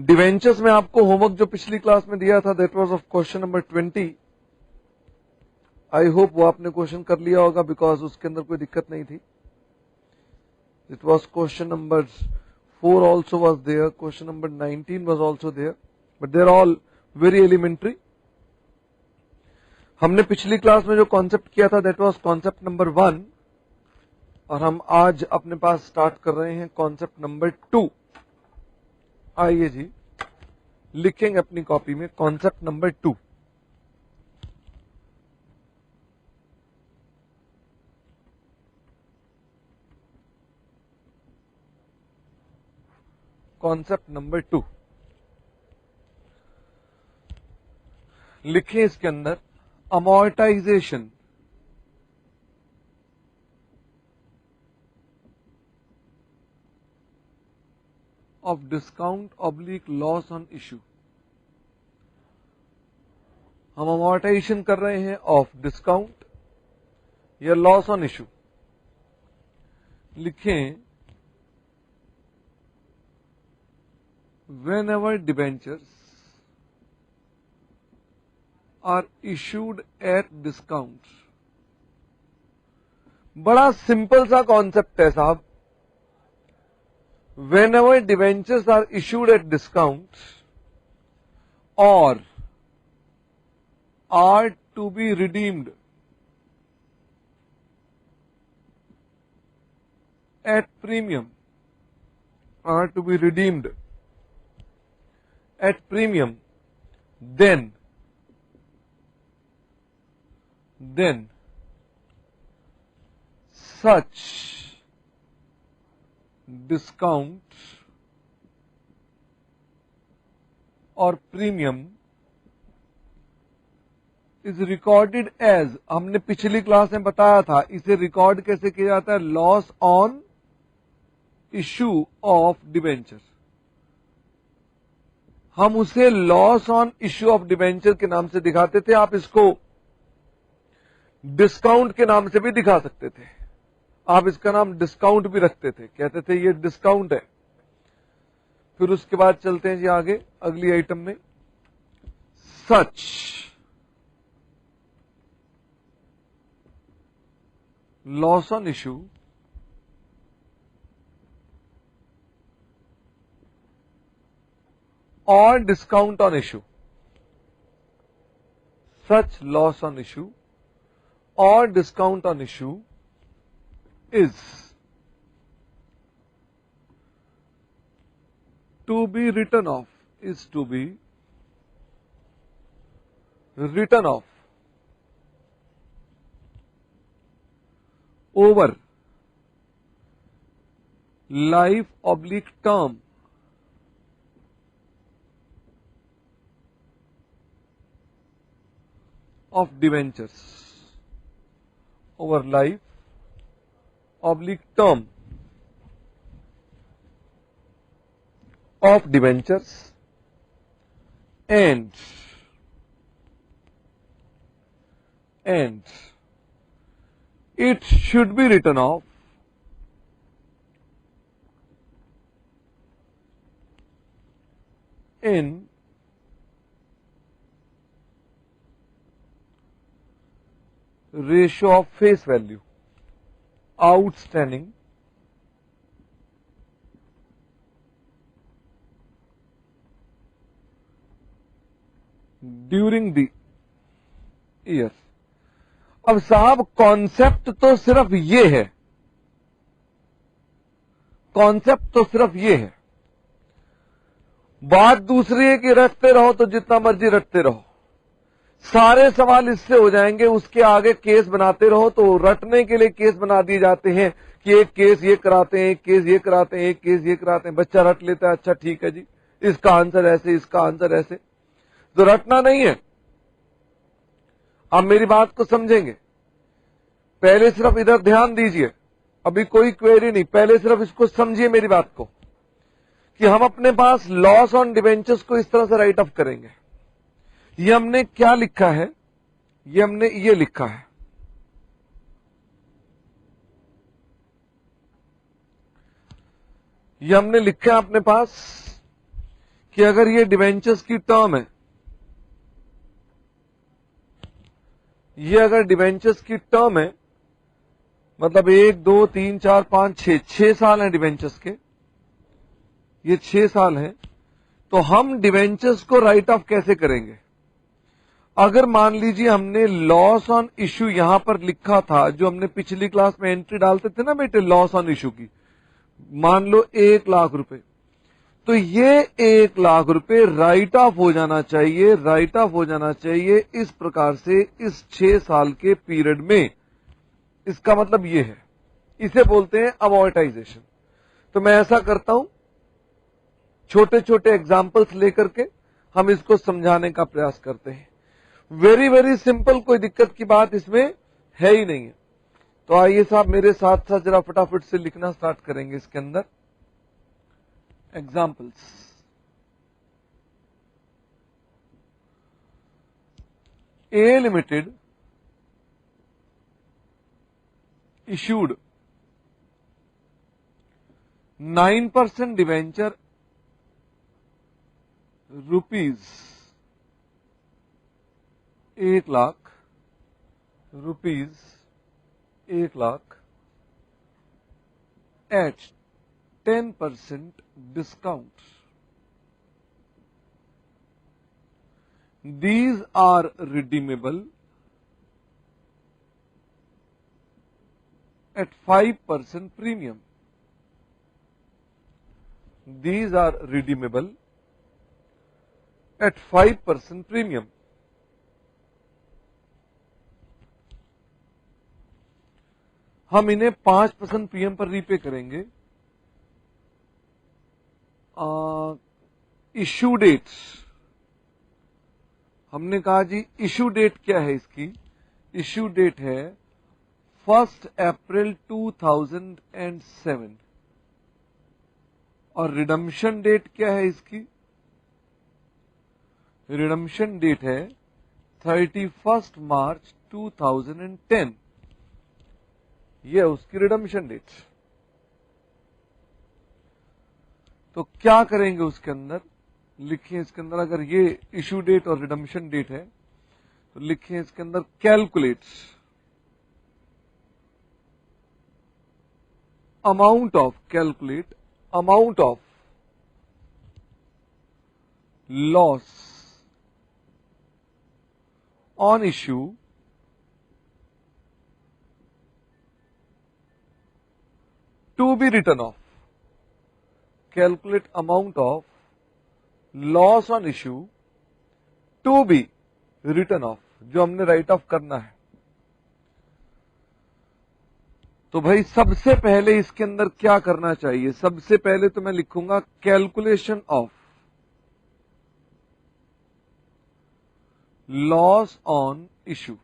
Debentures में आपको homework जो पिछली क्लास में दिया था that was of question number 20। I hope वो आपने क्वेश्चन कर लिया होगा बिकॉज उसके अंदर कोई दिक्कत नहीं थी। It was question number 4 also was there, question number 19 was also there, but they're all very elementary। हमने पिछली क्लास में जो कॉन्सेप्ट किया था दैट वाज कॉन्सेप्ट नंबर 1 और हम आज अपने पास स्टार्ट कर रहे हैं कॉन्सेप्ट नंबर 2। आइए जी लिखेंगे अपनी कॉपी में कॉन्सेप्ट नंबर 2। कॉन्सेप्ट नंबर 2 लिखें इसके अंदर amortisation of discount oblique loss on issue. हम अमोर्टाइजेशन कर रहे हैं ऑफ डिस्काउंट या लॉस ऑन इशू। लिखें whenever debentures are issued at discount। बड़ा सिंपल सा कॉन्सेप्ट है साहब। whenever debentures are issued at discount or are to be redeemed at premium, are to be redeemed at premium, then such discount or premium is recorded as, हमने पिछली class में बताया था इसे रिकॉर्ड कैसे किया जाता है, loss on issue of debenture. हम उसे loss on issue of debenture के नाम से दिखाते थे। आप इसको डिस्काउंट के नाम से भी दिखा सकते थे। आप इसका नाम डिस्काउंट भी रखते थे, कहते थे ये डिस्काउंट है। फिर उसके बाद चलते हैं जी आगे अगली आइटम में। Such loss on issue or discount on issue, such loss on issue or discount on issue is to be written off, is to be written off over life oblique term of debentures, over life oblique term of debentures and it should be written off in ratio of face value outstanding during the year। अब साहब concept तो सिर्फ ये है, concept तो सिर्फ ये है, बात दूसरी है कि रटते रहो तो जितना मर्जी रटते रहो, सारे सवाल इससे हो जाएंगे। उसके आगे केस बनाते रहो तो रटने के लिए केस बना दिए जाते हैं कि एक केस ये कराते हैं, एक केस ये कराते हैं, एक केस ये कराते हैं। बच्चा रट लेता है, अच्छा ठीक है जी इसका आंसर ऐसे, इसका आंसर ऐसे। तो रटना नहीं है। आप मेरी बात को समझेंगे, पहले सिर्फ इधर ध्यान दीजिए, अभी कोई क्वेरी नहीं, पहले सिर्फ इसको समझिए मेरी बात को कि हम अपने पास लॉस ऑन डिबेंचर्स को इस तरह से राइट ऑफ करेंगे। ये हमने क्या लिखा है, ये हमने ये लिखा है, ये हमने लिखा है अपने पास कि अगर ये डिवेंचर्स की टर्म है, ये अगर डिवेंचर्स की टर्म है, मतलब 1 2 3 4 5 6 साल हैं डिवेंचर्स के, ये 6 साल हैं, तो हम डिवेंचर्स को राइट ऑफ कैसे करेंगे? अगर मान लीजिए हमने लॉस ऑन इश्यू यहां पर लिखा था, जो हमने पिछली क्लास में एंट्री डालते थे ना बेटे लॉस ऑन इश्यू की, मान लो 1 लाख रुपए, तो ये 1 लाख रुपए राइट ऑफ हो जाना चाहिए, राइट ऑफ हो जाना चाहिए इस प्रकार से इस 6 साल के पीरियड में। इसका मतलब ये है, इसे बोलते हैं अमोर्टाइजेशन। तो मैं ऐसा करता हूं, छोटे छोटे एग्जाम्पल्स लेकर के हम इसको समझाने का प्रयास करते हैं। वेरी वेरी सिंपल, कोई दिक्कत की बात इसमें है ही नहीं है। तो आइए साहब मेरे साथ साथ जरा फटाफट से लिखना स्टार्ट करेंगे इसके अंदर examples. A limited issued 9% debenture rupees 1 lakh, rupees 1 lakh at 10% discount. These are redeemable at 5% premium. These are redeemable at 5% premium. हम इन्हें 5% प्रीमियम पर रीपे करेंगे। इश्यू डेट, हमने कहा जी इश्यू डेट क्या है इसकी? इश्यू डेट है 1 अप्रैल 2007 और रिडम्पशन डेट क्या है इसकी? रिडम्पशन डेट है 31 मार्च 2010। ये उसकी रिडम्पशन डेट। तो क्या करेंगे उसके अंदर? लिखिए इसके अंदर, अगर ये इश्यू डेट और रिडम्पशन डेट है तो लिखिए इसके अंदर calculate amount of loss on issue to be written off. Calculate amount of loss on issue to be written off, जो हमने राइट ऑफ करना है। तो भाई सबसे पहले इसके अंदर क्या करना चाहिए? सबसे पहले तो मैं लिखूंगा calculation of loss on issue.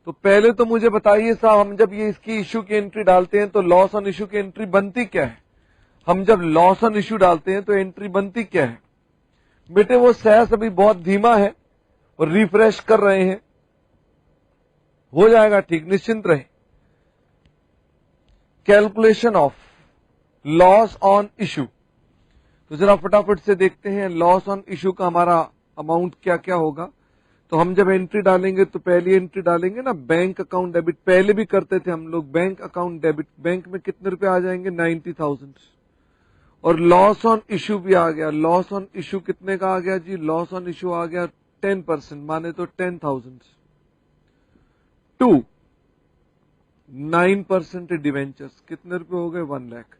तो पहले तो मुझे बताइए साहब, हम जब ये इसकी इश्यू की एंट्री डालते हैं तो लॉस ऑन इश्यू की एंट्री बनती क्या है? हम जब लॉस ऑन इश्यू डालते हैं तो एंट्री बनती क्या है? बेटे वो सहस अभी बहुत धीमा है और रिफ्रेश कर रहे हैं, हो जाएगा ठीक, निश्चिंत रहे। Calculation of loss on issue, तो जरा फटाफट से देखते हैं लॉस ऑन इश्यू का हमारा अमाउंट क्या क्या होगा। तो हम जब एंट्री डालेंगे तो पहली एंट्री डालेंगे ना बैंक अकाउंट डेबिट, पहले भी करते थे हम लोग बैंक अकाउंट डेबिट। बैंक में कितने रुपए आ जाएंगे? 90,000। और लॉस ऑन इश्यू भी आ गया। लॉस ऑन इश्यू कितने का आ गया जी? लॉस ऑन इश्यू आ गया 10%, माने तो 10,000 टू 9% डिवेंचर्स, कितने रुपए हो गए? 1 लाख।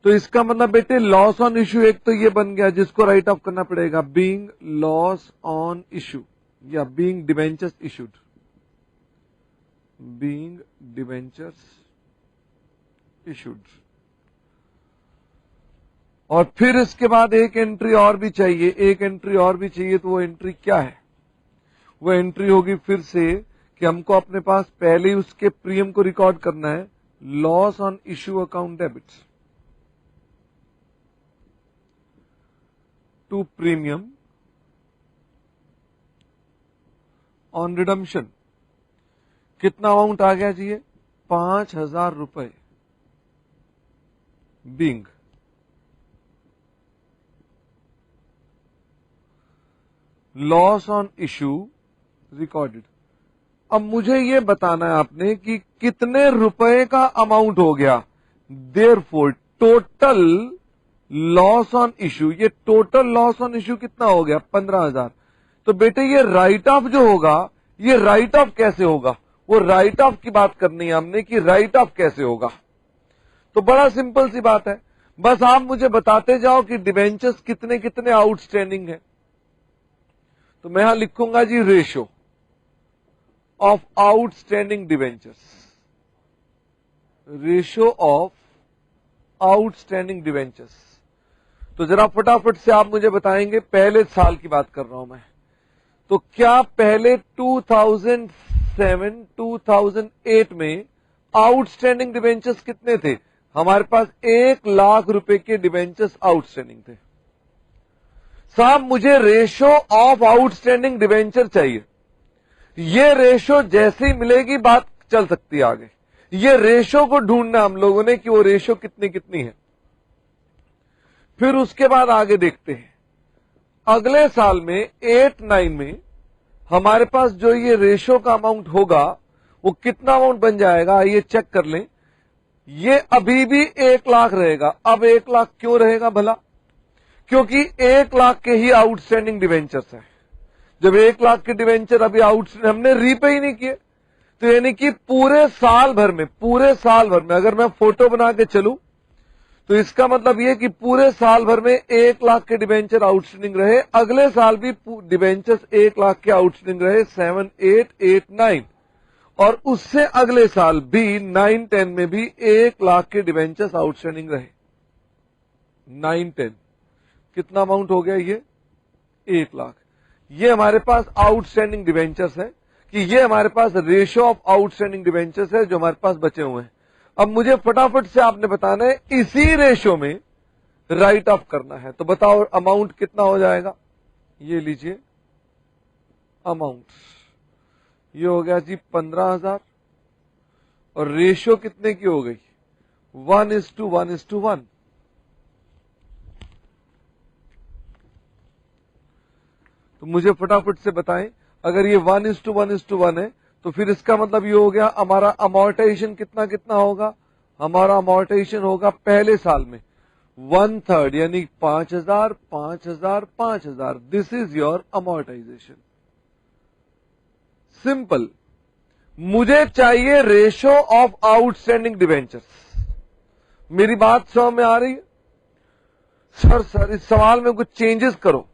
तो इसका मतलब बेटे लॉस ऑन इश्यू एक तो ये बन गया जिसको राइट ऑफ करना पड़ेगा, बीइंग लॉस ऑन इश्यू या being debentures issued, being debentures issued. और फिर इसके बाद एक एंट्री और भी चाहिए, एक एंट्री और भी चाहिए। तो वो एंट्री क्या है? वो एंट्री होगी फिर से कि हमको अपने पास पहले ही उसके प्रीमियम को रिकॉर्ड करना है, loss on issue account debit to premium on redemption. कितना अमाउंट आ गया जी? ये 5,000 रुपए being loss on issue recorded. अब मुझे ये बताना है आपने कि कितने रुपए का अमाउंट हो गया। Therefore total loss on issue, ये टोटल लॉस ऑन इशू कितना हो गया? 15,000। तो बेटे ये राइट ऑफ जो होगा, ये राइट ऑफ कैसे होगा? वो राइट ऑफ की बात करनी है हमने कि राइट ऑफ कैसे होगा। तो बड़ा सिंपल सी बात है, बस आप मुझे बताते जाओ कि डिबेंचर्स कितने कितने आउटस्टैंडिंग है। तो मैं यहां लिखूंगा जी ratio of outstanding debentures, ratio of outstanding debentures. तो जरा फटाफट से आप मुझे बताएंगे, पहले साल की बात कर रहा हूं मैं, तो क्या पहले 2007 2008 में आउटस्टैंडिंग डिबेंचर्स कितने थे? हमारे पास 1 लाख रुपए के डिबेंचर्स आउटस्टैंडिंग थे। साहब मुझे रेशो ऑफ आउटस्टैंडिंग डिबेंचर चाहिए। ये रेशो जैसे ही मिलेगी बात चल सकती है आगे। ये रेशो को ढूंढना हम लोगों ने कि वो रेशो कितनी कितनी है, फिर उसके बाद आगे देखते हैं। अगले साल में 8-9 में हमारे पास जो ये रेशो का अमाउंट होगा वो कितना अमाउंट बन जाएगा, आइए चेक कर लें। ये अभी भी 1 लाख रहेगा। अब 1 लाख क्यों रहेगा भला? क्योंकि 1 लाख के ही आउटस्टैंडिंग डिवेंचर्स हैं। जब 1 लाख के डिवेंचर अभी आउटस्टैंडिंग हमने रीपे ही नहीं किए, तो यानी कि पूरे साल भर में अगर मैं फोटो बना के चलूं तो इसका मतलब यह कि पूरे साल भर में 1 लाख के डिबेंचर आउटस्टैंडिंग रहे। अगले साल भी डिबेंचर्स 1 लाख के आउटस्टैंडिंग रहे, 7, 8, 8, 9, और उससे अगले साल भी 9, 10 में भी 1 लाख के डिबेंचर्स आउटस्टैंडिंग रहे। 9, 10 कितना अमाउंट हो गया? ये 1 लाख। ये हमारे पास आउटस्टैंडिंग डिबेंचर्स है, कि ये हमारे पास रेशियो ऑफ आउटस्टैंडिंग डिबेंचर्स है जो हमारे पास बचे हुए हैं। अब मुझे फटाफट से आपने बताना है इसी रेशियो में राइट ऑफ करना है। तो बताओ अमाउंट कितना हो जाएगा? ये लीजिए अमाउंट, ये हो गया जी 15,000, और रेशियो कितने की हो गई? 1:1:1। तो मुझे फटाफट से बताएं, अगर ये 1:1:1 है तो फिर इसका मतलब ये हो गया हमारा अमोर्टाइजेशन कितना कितना होगा? हमारा अमोर्टाइजेशन होगा पहले साल में 1/3, यानी 5,000, 5,000, 5,000। This is your amortisation. Simple. मुझे चाहिए रेशो ऑफ आउटस्टैंडिंग डिवेंचर्स। मेरी बात समझ में आ रही है? सर इस सवाल में कुछ चेंजेस करो।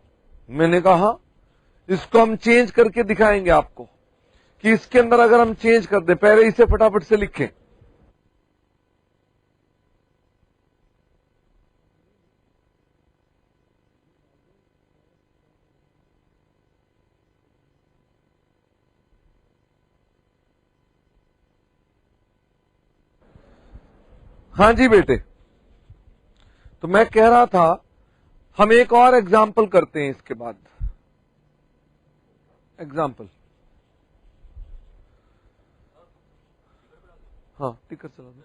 मैंने कहा इसको हम चेंज करके दिखाएंगे आपको कि इसके अंदर अगर हम चेंज कर दें। पहले इसे फटाफट से लिखें। हाँ जी बेटे, तो मैं कह रहा था हम एक और एग्जाम्पल करते हैं इसके बाद। एग्जाम्पल, हाँ टिकट चला दो।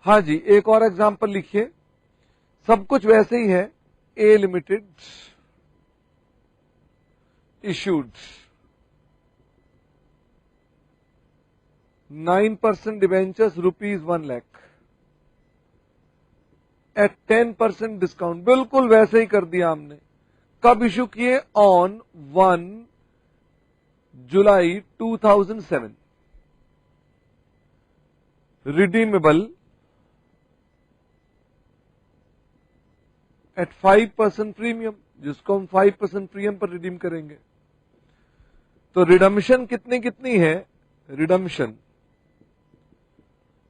हाँ जी, एक और एग्जाम्पल लिखिए। सब कुछ वैसे ही है। A limited issued 9% debentures ₹1 lakh at 10% discount. बिल्कुल वैसे ही कर दिया हमने। कब इशू किए? ऑन 1 जुलाई 2007। रिडीमेबल एट 5% प्रीमियम, जिसको हम 5% प्रीमियम पर रिडीम करेंगे। तो रिडम्शन कितनी कितनी है? रिडम्शन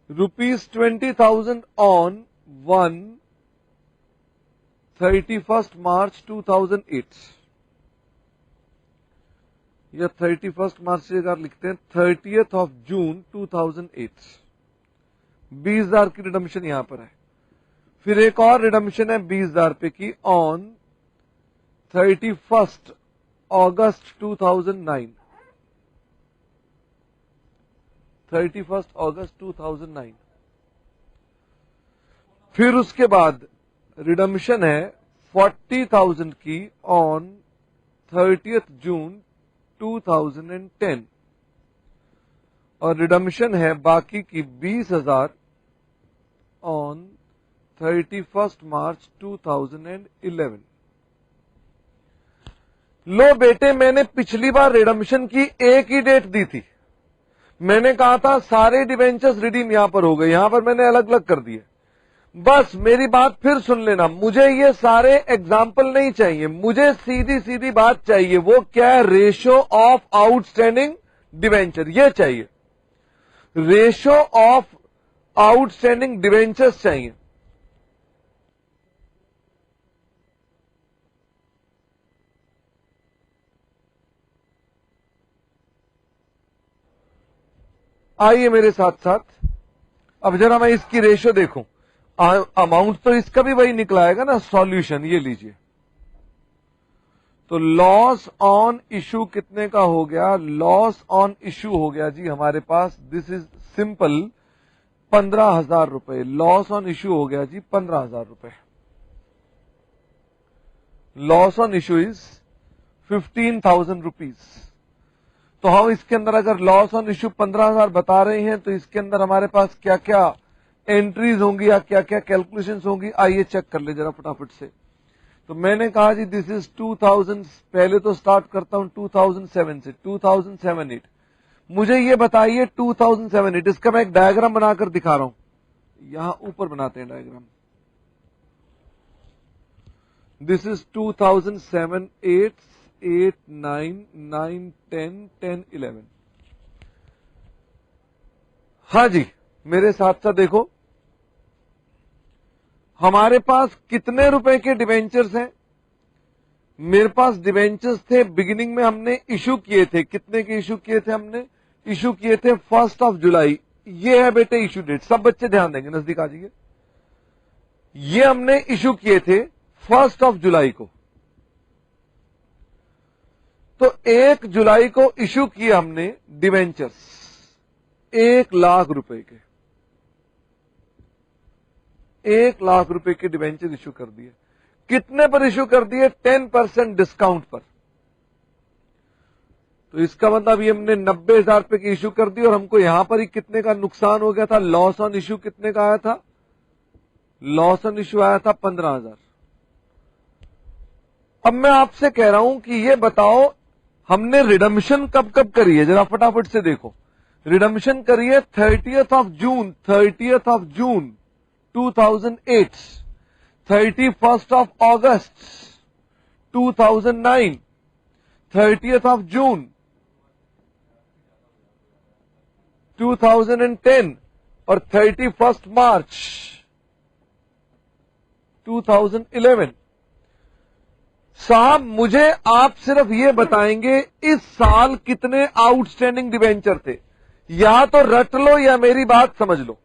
₹20,000 ऑन 31 मार्च 2008, या 31 मार्च से अगर लिखते हैं 30 जून 2008। 20,000 की रिडम्शन यहां पर है। फिर एक और रिडम्शन है 20,000 रुपए की ऑन 31 अगस्त 2009। 31 अगस्त 2009। फिर उसके बाद रिडम्पशन है 40,000 की ऑन 30th जून 2010 और रिडम्पशन है बाकी की 20,000 ऑन 31st मार्च 2011। लो बेटे, मैंने पिछली बार रिडम्पशन की एक ही डेट दी थी। मैंने कहा था सारे डिवेंचर्स रिडीम यहां पर हो गए, यहां पर मैंने अलग अलग कर दिए। बस मेरी बात फिर सुन लेना, मुझे ये सारे एग्जाम्पल नहीं चाहिए, मुझे सीधी सीधी बात चाहिए। वो क्या है? रेशो ऑफ आउटस्टैंडिंग डिवेंचर, ये चाहिए। रेशो ऑफ आउटस्टैंडिंग डिवेंचर्स चाहिए। आइए मेरे साथ साथ, अब जरा मैं इसकी रेशो देखूं। अमाउंट तो इसका भी वही निकलाएगा ना, सॉल्यूशन ये लीजिए। तो लॉस ऑन इशू कितने का हो गया? लॉस ऑन इशू हो गया जी हमारे पास, दिस इज सिंपल, 15,000 रुपए। लॉस ऑन इशू हो गया जी 15,000 रुपए। Loss on issue is 15,000 rupees. तो हम इसके अंदर अगर लॉस ऑन इशू 15,000 बता रहे हैं तो इसके अंदर हमारे पास क्या क्या एंट्रीज होंगी या क्या क्या कैलकुलेशंस होंगी, आइए चेक कर ले जरा फटाफट से। तो मैंने कहा जी दिस इज 2000, पहले तो स्टार्ट करता हूं 2007 से, 2007-8। मुझे ये बताइए 2007-8, इसका मैं एक डायग्राम बनाकर दिखा रहा हूं। यहां ऊपर बनाते हैं डायग्राम। This is 2007, 8, 8, 9, 9, 10, 10, 11। हाँ जी, मेरे साथ साथ देखो, हमारे पास कितने रुपए के डिवेंचर्स हैं? मेरे पास डिवेंचर्स थे, बिगिनिंग में हमने इशू किए थे। कितने के इशू किए थे? हमने इशू किए थे 1 जुलाई। ये है बेटे इशू डेट, सब बच्चे ध्यान देंगे, नजदीक आ जाइए। ये हमने इशू किए थे 1 जुलाई को। तो 1 जुलाई को इशू किए हमने डिवेंचर्स 1 लाख रुपए के। 1 लाख रुपए के डिवेंचर इशू कर दिए। कितने पर इशू कर दिए? 10% डिस्काउंट पर। तो इसका मतलब ये हमने 90,000 रुपए की इशू कर दी और हमको यहां पर ही कितने का नुकसान हो गया था? लॉस ऑन इशू कितने का आया था? लॉस ऑन इशू आया था 15,000। अब मैं आपसे कह रहा हूं कि ये बताओ हमने रिडम्पशन कब कब करी है, जरा फटाफट से देखो। रिडम्पशन करी है 30th जून 2008, 31st अगस्त 2009, 30th जून 2010 और 31st मार्च 2011। साहब मुझे आप सिर्फ ये बताएंगे इस साल कितने आउटस्टैंडिंग डिवेंचर थे। या तो रट लो या मेरी बात समझ लो,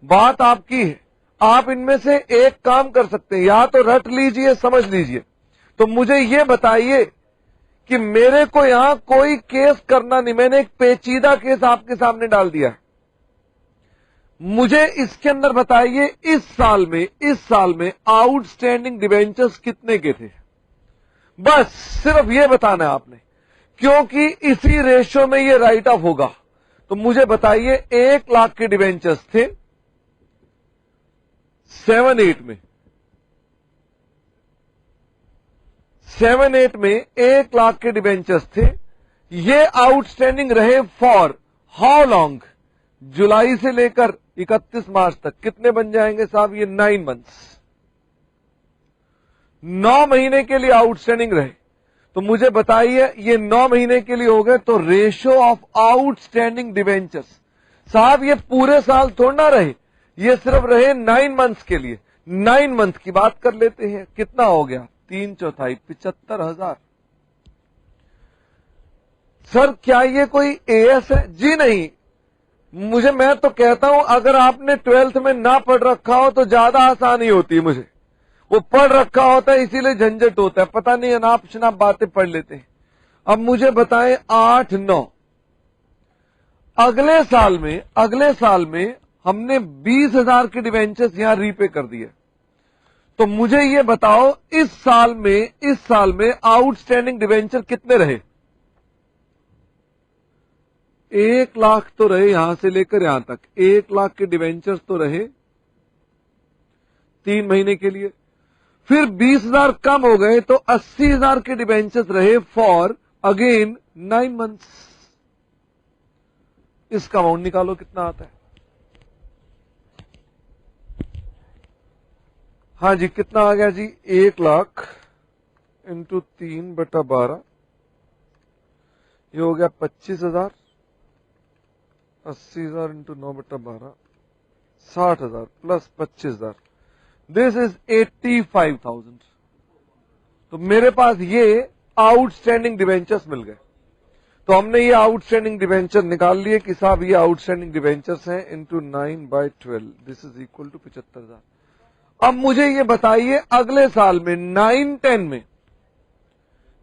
बात आपकी है। आप इनमें से एक काम कर सकते हैं, या तो रट लीजिए समझ लीजिए। तो मुझे ये बताइए कि मेरे को यहां कोई केस करना नहीं, मैंने एक पेचीदा केस आपके सामने डाल दिया है। मुझे इसके अंदर बताइए इस साल में आउटस्टैंडिंग डिवेंचर्स कितने के थे? बस सिर्फ ये बताना है आपने, क्योंकि इसी रेशो में ये राइट ऑफ होगा। तो मुझे बताइए 1 लाख के डिवेंचर्स थे 7-8 में, 7-8 में 1 लाख के डिवेंचर्स थे। ये आउटस्टैंडिंग रहे फॉर हाउ लॉन्ग? जुलाई से लेकर 31 मार्च तक। कितने बन जाएंगे साहब? ये 9 मंथ्स, 9 महीने के लिए आउटस्टैंडिंग रहे। तो मुझे बताइए ये 9 महीने के लिए हो गए, तो रेशो ऑफ आउटस्टैंडिंग डिवेंचर्स साहब ये पूरे साल थोड़ा ना रहे, ये सिर्फ रहे 9 मंथ्स के लिए। 9 मंथ की बात कर लेते हैं, कितना हो गया? 3/4 75,000। सर क्या ये कोई एएस है? जी नहीं। मैं तो कहता हूं अगर आपने 12th में ना पढ़ रखा हो तो ज्यादा आसानी होती है मुझे। वो पढ़ रखा होता है इसीलिए झंझट होता है, पता नहीं अनाप शनाप बातें पढ़ लेते हैं। अब मुझे बताएं 8-9 अगले साल में हमने 20,000 के डिवेंचर्स यहां रीपे कर दिए। तो मुझे ये बताओ इस साल में आउटस्टैंडिंग डिवेंचर कितने रहे? 1 लाख तो रहे, यहां से लेकर यहां तक 1 लाख के डिवेंचर्स तो रहे 3 महीने के लिए। फिर 20,000 कम हो गए तो 80,000 के डिवेंचर्स रहे फॉर अगेन 9 मंथ्स। इसका अमाउंट निकालो कितना आता है। हाँ जी, कितना आ गया जी? 1 लाख इंटू 3/12, ये हो गया 25,000। 80,000 इंटू 9/12, 60,000 प्लस 25,000, दिस इज 85,000। तो मेरे पास ये आउटस्टैंडिंग डिवेंचर्स मिल गए। तो हमने ये आउटस्टैंडिंग डिवेंचर निकाल लिए कि साहब ये आउटस्टैंडिंग डिवेंचर्स हैं into 9/12, this is equal to 75,000। अब मुझे ये बताइए अगले साल में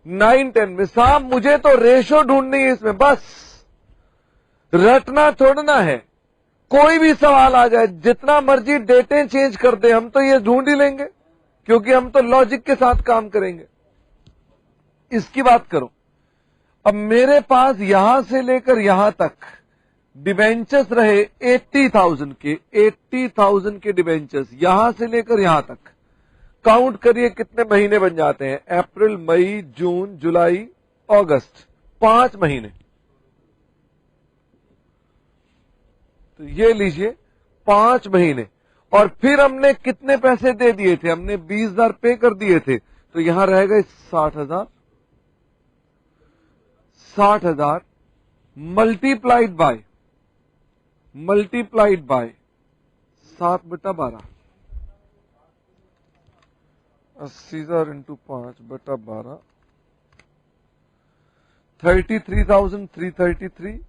9-10 में साहब मुझे तो रेशो ढूंढनी है इसमें, बस रटना छोड़ना है। कोई भी सवाल आ जाए, जितना मर्जी डेटे चेंज कर दे, हम तो ये ढूंढ ही लेंगे क्योंकि हम तो लॉजिक के साथ काम करेंगे। इसकी बात करो। अब मेरे पास यहां से लेकर यहां तक डिवेंचर्स रहे 80,000 के डिवेंचर्स, यहां से लेकर यहां तक काउंट करिए कितने महीने बन जाते हैं। अप्रैल, मई, जून, जुलाई, अगस्त, 5 महीने। तो ये लीजिए 5 महीने। और फिर हमने कितने पैसे दे दिए थे? हमने 20,000 पे कर दिए थे। तो यहां रह गए 60,000। 60,000 मल्टीप्लाइड बाय 7/12, 80,000 इंटू 5/12, 33,333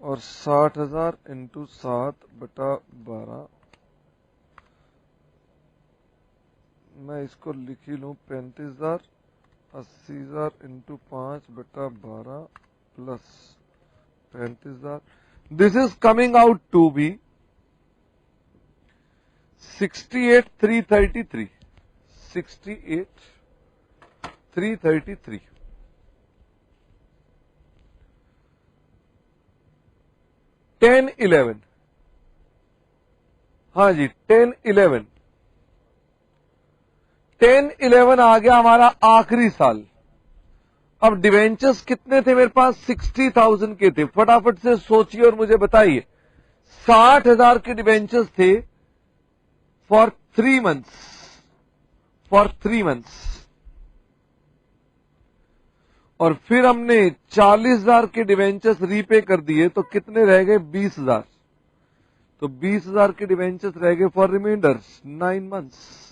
और 60,000 इंटू 7/12। मैं इसको लिख ही लूं 35,000, 80,000 into 5/12 plus 35,000, this is coming out to be 68,333। 68,333। Ten eleven, हाँ जी 10-11 आ गया हमारा आखिरी साल। अब डिवेंचर्स कितने थे मेरे पास? 60,000 के थे। फटाफट से सोचिए और मुझे बताइए। 60,000 के डिवेंचर्स थे फॉर 3 मंथ्स। और फिर हमने 40,000 के डिवेंचर्स रीपे कर दिए तो कितने रह गए? 20,000। तो 20,000 के डिवेंचर्स रह गए फॉर रिमाइंडर्स 9 मंथ्स।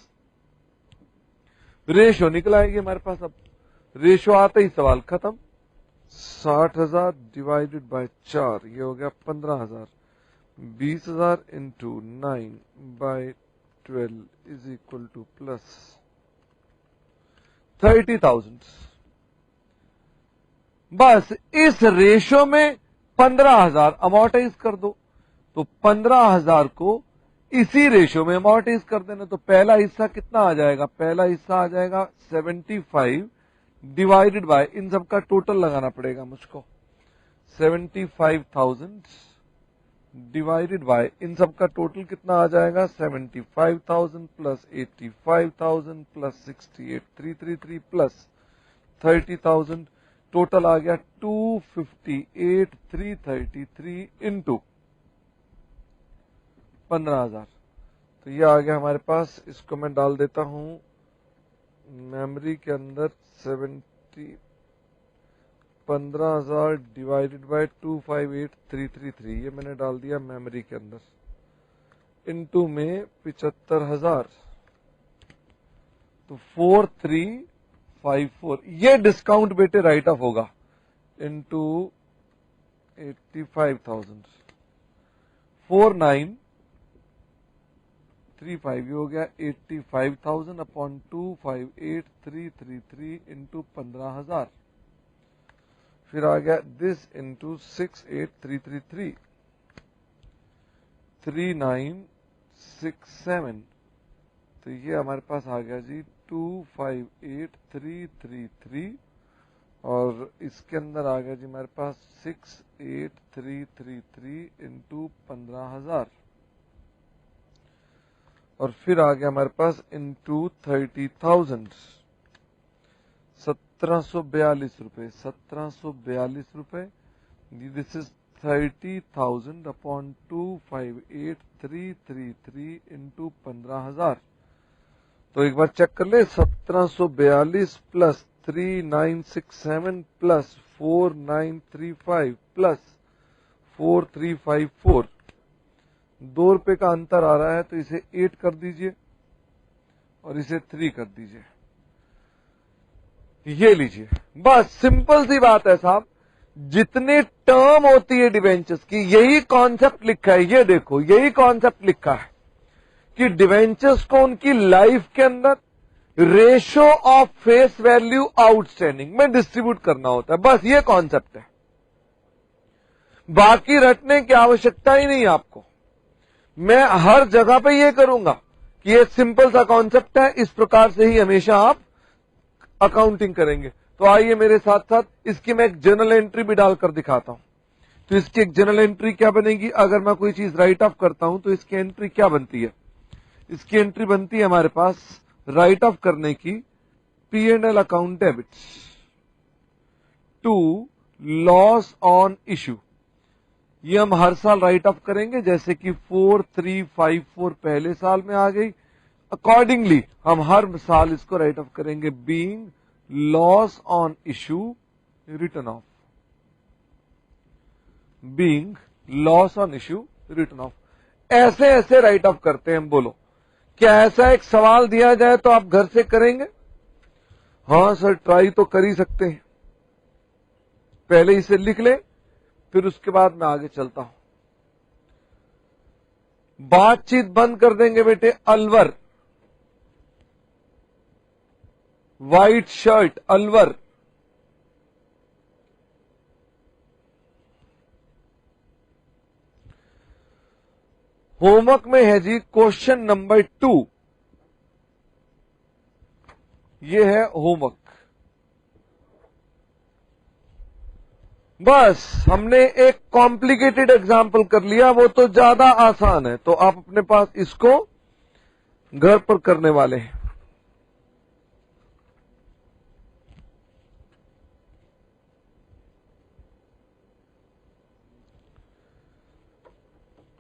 रेशो निकल आएगी हमारे पास। अब रेशो आते ही सवाल खत्म। 60,000 डिवाइडेड बाय 4, ये हो गया 15,000। 20,000 into 9/12 is equal two plus 30,000। बस इस रेशो में 15,000 अमोर्टाइज कर दो। तो 15,000 को इसी रेशो में अमोर्टाइज कर देना। तो पहला हिस्सा कितना आ जाएगा? पहला हिस्सा आ जाएगा 75 डिवाइडेड बाय, इन सब का टोटल लगाना पड़ेगा मुझको, 75,000 डिवाइडेड बाय, इन सब का टोटल कितना आ जाएगा? 75,000 प्लस 85,000 प्लस 68,333 प्लस 30,000, टोटल आ गया 258,333 इंटू 15,000। तो ये आ गया हमारे पास। इसको मैं डाल देता हूं मेमोरी के अंदर। 15,000 डिवाइडेड बाय 258,333, ये मैंने डाल दिया मेमोरी के अंदर। इंटू में 75,000, तो 4354, ये डिस्काउंट बेटे राइट ऑफ होगा। इंटू 85,000, 4935, ये हो गया 85,000 अपॉन 258,333 इंटू 15,000। फिर आ गया दिस इंटू 68,333। 3967, तो ये हमारे पास आ गया जी 258333, और इसके अंदर आ गया जी हमारे पास 68333 इंटू 15,000, और फिर आ गया हमारे पास इंटू 30,000, 1742 रुपए, 1742 रुपए। This is 30,000 upon 258333 into 15,000। तो एक बार चेक कर ले, 1742 प्लस 3967 प्लस 4935 प्लस 4354, 2 रुपए का अंतर आ रहा है, तो इसे 8 कर दीजिए और इसे 3 कर दीजिए। ये लीजिए, बस सिंपल सी बात है साहब। जितनी टर्म होती है डिवेंचर्स की, यही कॉन्सेप्ट लिखा है, ये देखो यही कॉन्सेप्ट लिखा है कि डिवेंचर्स को उनकी लाइफ के अंदर ratio of face value outstanding में डिस्ट्रीब्यूट करना होता है, बस ये कॉन्सेप्ट है। बाकी रटने की आवश्यकता ही नहीं आपको, मैं हर जगह पे ये करूंगा कि ये सिंपल सा कॉन्सेप्ट है, इस प्रकार से ही हमेशा आप अकाउंटिंग करेंगे। तो आइए मेरे साथ साथ इसकी मैं एक जर्नल एंट्री भी डालकर दिखाता हूं। तो इसकी एक जर्नल एंट्री क्या बनेगी, अगर मैं कोई चीज राइट ऑफ करता हूं तो इसकी एंट्री क्या बनती है, इसकी एंट्री बनती है हमारे पास राइट ऑफ करने की P&L account debits to loss on issue. ये हम हर साल राइट ऑफ करेंगे, जैसे कि 4354 पहले साल में आ गई, अकॉर्डिंगली हम हर साल इसको राइट ऑफ करेंगे being loss on issue return of, being loss on issue return of. ऐसे ऐसे राइट ऑफ करते हैं हम। बोलो, क्या ऐसा एक सवाल दिया जाए तो आप घर से करेंगे? हां सर, ट्राई तो कर ही सकते हैं। पहले इसे लिख ले, फिर उसके बाद मैं आगे चलता हूं। बातचीत बंद कर देंगे बेटे। Alwar, white shirt, Alwar. Homework में है जी क्वेश्चन नंबर 2, ये है होमवर्क। बस हमने एक कॉम्प्लिकेटेड एग्जाम्पल कर लिया, वो तो ज्यादा आसान है, तो आप अपने पास इसको घर पर करने वाले हैं।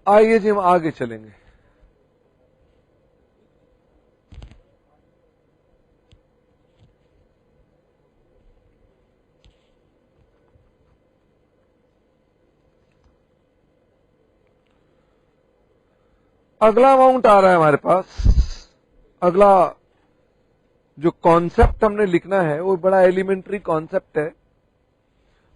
आइए जी हम आगे चलेंगे। अगला अमाउंट आ रहा है हमारे पास। अगला जो कॉन्सेप्ट हमने लिखना है वो बड़ा एलिमेंट्री कॉन्सेप्ट है।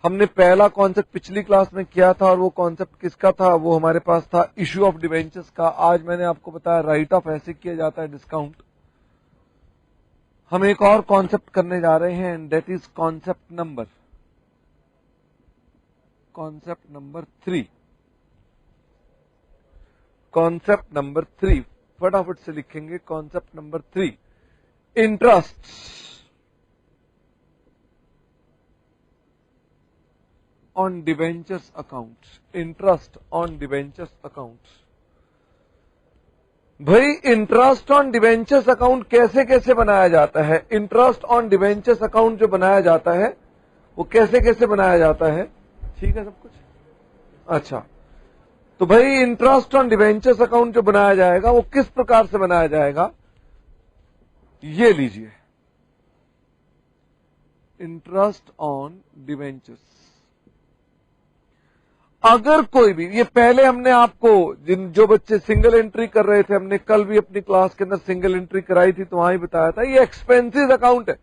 हमने पहला कॉन्सेप्ट पिछली क्लास में किया था, और वो कॉन्सेप्ट किसका था, वो हमारे पास था इश्यू ऑफ डिवेंचर्स का। आज मैंने आपको बताया राइट ऑफ ऐसे किया जाता है, डिस्काउंट। हम एक और कॉन्सेप्ट करने जा रहे हैं, and that is concept number 3। Concept number 3 फटाफट से लिखेंगे। Concept number 3, interest on debentures account. Interest on debentures account. भाई इंटरेस्ट ऑन डिवेंचर्स अकाउंट कैसे कैसे बनाया जाता है? इंटरेस्ट ऑन डिवेंचर्स अकाउंट जो बनाया जाता है वो कैसे कैसे बनाया जाता है? ठीक है सब कुछ? अच्छा, तो भाई इंटरेस्ट ऑन डिवेंचर्स अकाउंट जो बनाया जाएगा वो किस प्रकार से बनाया जाएगा, ये लीजिए। इंटरेस्ट ऑन डिवेंचर्स, अगर कोई भी, ये पहले हमने आपको जो बच्चे सिंगल एंट्री कर रहे थे, हमने कल भी अपनी क्लास के अंदर सिंगल एंट्री कराई थी, तो वहां ही बताया था ये एक्सपेंसेस अकाउंट है।